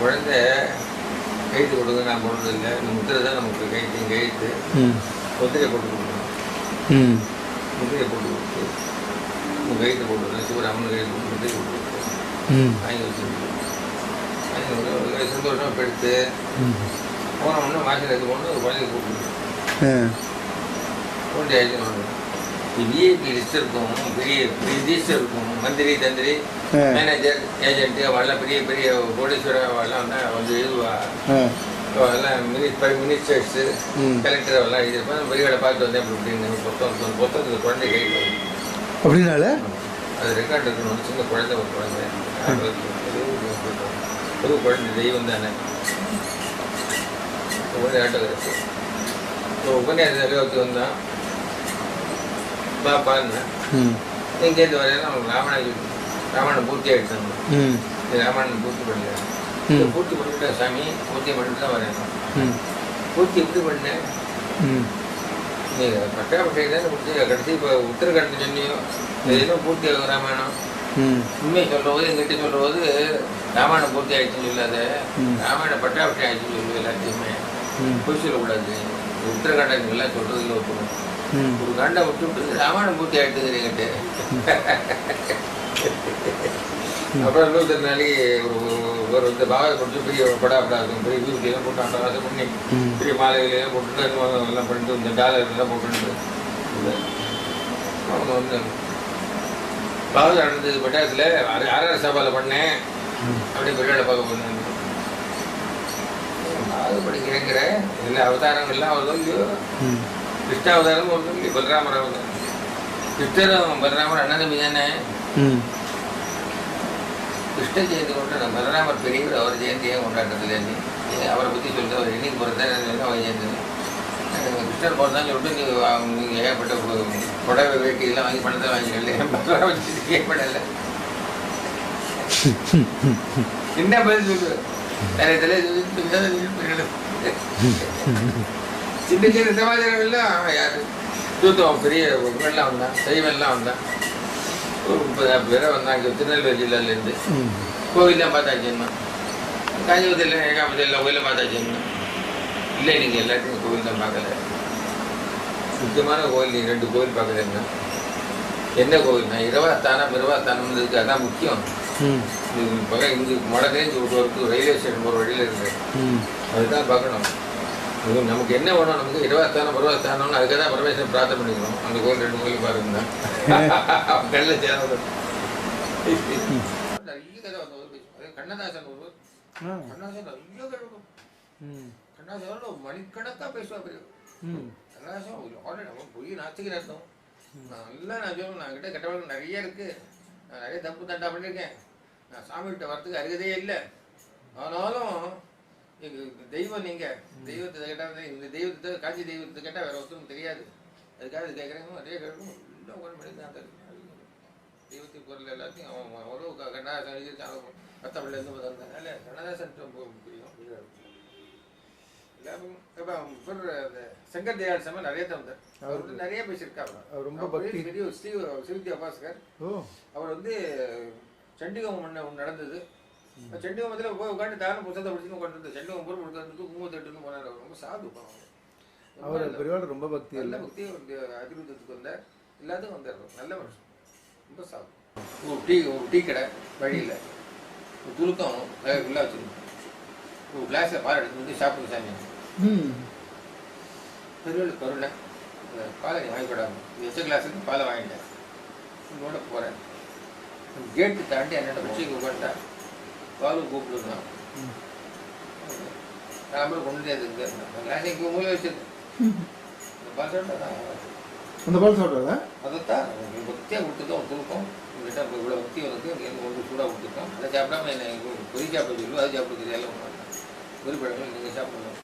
குழந்தை கைது கொடுங்க, நான் போடுறது இல்லை, இந்த முத்திரை தான் நமக்கு கைத்து முத்திரையை போட்டு கொடுக்கணும். முத்திரையை போட்டு கொடுத்து உங்கள் கைத்து போட்டுருந்தேன், சிவராமன் கைது முத்திரை போட்டு கொடுத்து வாங்கி வச்சுருக்கு. வாங்கி சந்தோஷமாக எடுத்து போன ஒன்று மாசில் ஒன்று ஒரு குழந்தைய கூப்பிட்டு கொண்டு ஆயிடுச்சு. விஐபி லிஸ்ட் இருக்கும், பெரிய ரிஜிஸ்டர் இருக்கும், மந்திரி தந்திரி மேனேஜர் ஏஜென்ட்டு அவெல்லாம் பெரிய பெரிய கோடீஸ்வரர் அவெல்லாம் வந்து எழுதுவா. அவெல்லாம் மினிஸ்டர்ஸு கலெக்டர் அவெல்லாம் எழுதியிருப்பேன். பெரியவளை பார்த்து வந்தேன் அப்படி இப்படின்னு புத்தகத்துக்கு குழந்தை கையில் அப்படின்னால அது ரெக்கார்டு இருக்கணும். சின்ன குழந்தை ஒரு குழந்தை புது குழந்தை தெய்வம் தானே ஆட்டோகிராஃபு. உபன்யாசம் அறிவுக்கு வந்தான் பாருங்க இங்கேருந்து வரையில அவனுக்கு ராமாயணம் பூர்த்தி ஆகிடுச்சாங்க. ராமாயணம் பூர்த்தி பண்ணல, பூர்த்தி பண்ணிவிட்டேன் சாமி, பூர்த்தி பண்ணிட்டு தான் வரேன். பூர்த்தி எப்படி பண்ணேன்? நீங்கள் பட்டாபட்டை தான் முடிச்சு கடைசி இப்போ உத்தரகாண்ட் சொன்னியோ எதுவும் பூர்த்தி ஆகும் ராமாயணம். உண்மையை சொல்கிற போது எங்கிட்ட சொல்கிற போது ராமாயணம் பூர்த்தி ஆகிடுச்சுன்னு சொல்லாத, ராமாயணம் பட்டாபட்டை ஆகிடுச்சுன்னு சொல்லு. எல்லாத்தையுமே போய் சொல்லக்கூடாது. உத்தரகாண்டம் எல்லாம் சொல்கிறதுல ஒத்துணும். ஒரு காண்டை விட்டு ராமாயணம் பூர்த்தி ஆகிட்டு என்கிட்ட. அப்புறம் 24 நாளைக்கு ஒரு இந்த பாவை கொடுத்து பெரிய படாப்படா இருக்கும், பெரிய வீட்டுலாம் போட்டு அதை பண்ணி பெரிய மாலைகளையும் போட்டுட்டு எல்லாம் பண்ணிட்டு இந்த டாலர்லாம் போட்டுட்டு அவங்க வந்து பாவை நடந்தது பட்டாயத்தில் 6 சபாவில் பண்ணேன். அப்படியே பெரிய பார்க்க போனேன். பாகுபடி கிடைக்கிற எல்லா அவதாரங்கள்லாம் அவர் வந்து கிருஷ்ணாவதாரம் ஒரு தம்பி, பலராமர் அவதாரம். கிருஷ்ணரும் பலராமர் அண்ணன் தம்பி தானே. கிருஷ்ண ஜெயந்தி கொண்டாட பலராமர் பெரியவர், அவர் ஜெயந்தியை கொண்டாடுறதுலேருந்து அவரை பற்றி சொல்லிட்டு அவர் என்னைக்கு பிறந்தார் அவர் ஜெயந்தி. கிருஷ்ணர் பிறந்தான்னு சொல்லிட்டு நீங்கள் ஏகப்பட்ட புடவை வேட்டியெல்லாம் வாங்கி பணத்தை வாங்கிக்கல ஏற்படலை. என்ன பதில் சொல்லுவேன் நிறைய தலை சின்ன சின்ன சமாச்சாரம் எல்லாம் யாரு தூத்துவம் பெரிய எல்லாம் வந்தான், சைவெல்லாம் வந்தான். ஒரு 30 பேரை வந்தாங்க திருநெல்வேலி ஜில்லாலேருந்து. கோவில்லாம் பார்த்தாச்சுன்னா காஞ்சிபுரத்தில் ஏகாபத்தில் எல்லாம் கோயிலும் பார்த்தாச்சுன்னா இல்லை நீங்கள் எல்லாத்தையும் கோவில் தான் பார்க்கல. முக்கியமான கோவில் நீங்கள் 2 கோவில் பார்க்கலன்னா என்ன கோவில்னா இரவாஸ்தானம் இரவாஸ்தானம் இருக்கு, அதான் முக்கியம். இது இங்கே மடக்கேஞ்சு விட்டு ரயில்வே ஸ்டேஷன் போகிற வழியில் இருக்கு, அதுதான் பார்க்கணும். நமக்கு என்ன வேணும்? நமக்கு இரவாஸ்தானம் பருவாஸ்தானம்னு அதுக்காக தான் பரமேஸ்வரன் பிரார்த்தனை பண்ணிக்கணும். அந்த கோயில் 2 கோயில் பாருங்க கல்ல சேர நிறைய கதை வந்து கண்ணதாசன் கண்ணதாசன் நிறைய கிழக்கும். கண்ணதாசன் மணிக்கணக்காக பேசுவாங்க. கண்ணதாசன் ஆல்ரெடி நம்ம பொய் நாஸ்திகர் அர்த்தம். நல்லா நான் சொல்லுவேன், நான் கிட்ட கெட்ட வழக்கம் நிறைய இருக்கு, நான் நிறைய தப்பு தண்டா பண்ணியிருக்கேன், நான் சாமிகிட்ட வரத்துக்கு அருகதே இல்லை. ஆனாலும் எங்கள் தெய்வம் நீங்கள் தெய்வத்தை கேட்டால் இந்த தெய்வத்தை காஞ்சி தெய்வத்தை கேட்டால் வேறு ஒருத்தரும் தெரியாது. அதுக்காக இது கேட்குறாங்க. நிறைய கேட்கணும் இன்னும் உட்காந்து பண்ணி தான் தெய்வத்துக்கு பொருள் எல்லாத்தையும் அவன் ஒரு கண்ணதாசன் எழுதியிருக்காங்க. பத்தமிழ்லேருந்து வந்ததுனால கண்ணதாசன் புரியும். எல்லாரும் இப்போ அந்த சங்கர் தயாள் சமயம் நிறைய தந்தார். அவர் வந்து நிறைய பேசியிருக்காங்க. அவர் ரொம்ப பெரிய சிவித்யா பாஸ்கர். அவர் வந்து சண்டிகோமம் ஒன்று நடந்தது. சண்டிகோமத்தில் போய் உட்காந்து தான புத்தகத்தை படிச்சுன்னு உட்காந்து சண்டிகோமம் பொருள் கொடுக்கறதுக்கு குங்குமத்தட்டுன்னு போனார். அவர் ரொம்ப சாது போனாங்க. அவர் பெரியவாள் ரொம்ப பக்தி நல்ல பக்தி. அதிருத்தத்துக்கு வந்தார், எல்லாத்துக்கும் வந்தார். நல்ல வருஷம், ரொம்ப சாப்பிடும். ஒரு டீ கடை வழியில் ஒரு துளுக்கம் ஃபுல்லாக வச்சுருக்கோம். ஒரு கிளாஸில் பால் எடுத்து வந்து சாப்பிடுங்க சாமி. பெரியவாள் கருணை, பாலை நீ வாங்கிக்கூடாது, வச்ச கிளாஸுக்கு பாலை வாங்கிட்டேன். உங்களோட போகிறேன். கேட்டு தாண்டி என்னோட உச்சிக்கு உட்காந்துட்டா பாலும் கூப்பிடுதான். நான் கொண்டு இங்கே இருந்தேன். இங்கே மூலம் வச்சிருக்கேன். பால் சாப்பிட்டா அந்த பால் சாப்பிட்றதா அதைத்தான் பக்தியாக கொடுத்துருக்கோம். ஒரு துணுக்கம் உங்கள்கிட்ட இவ்வளோ பக்தி வந்து இங்கே கொண்டு சூடாக கொடுத்துருக்கோம். அதை சாப்பிடாம என்ன பொறி சாப்பிட சொல்லு, அதை சாப்பிட தெரியாத ஒன்று பொறி பழங்கள் நீங்கள் சாப்பிடணும்.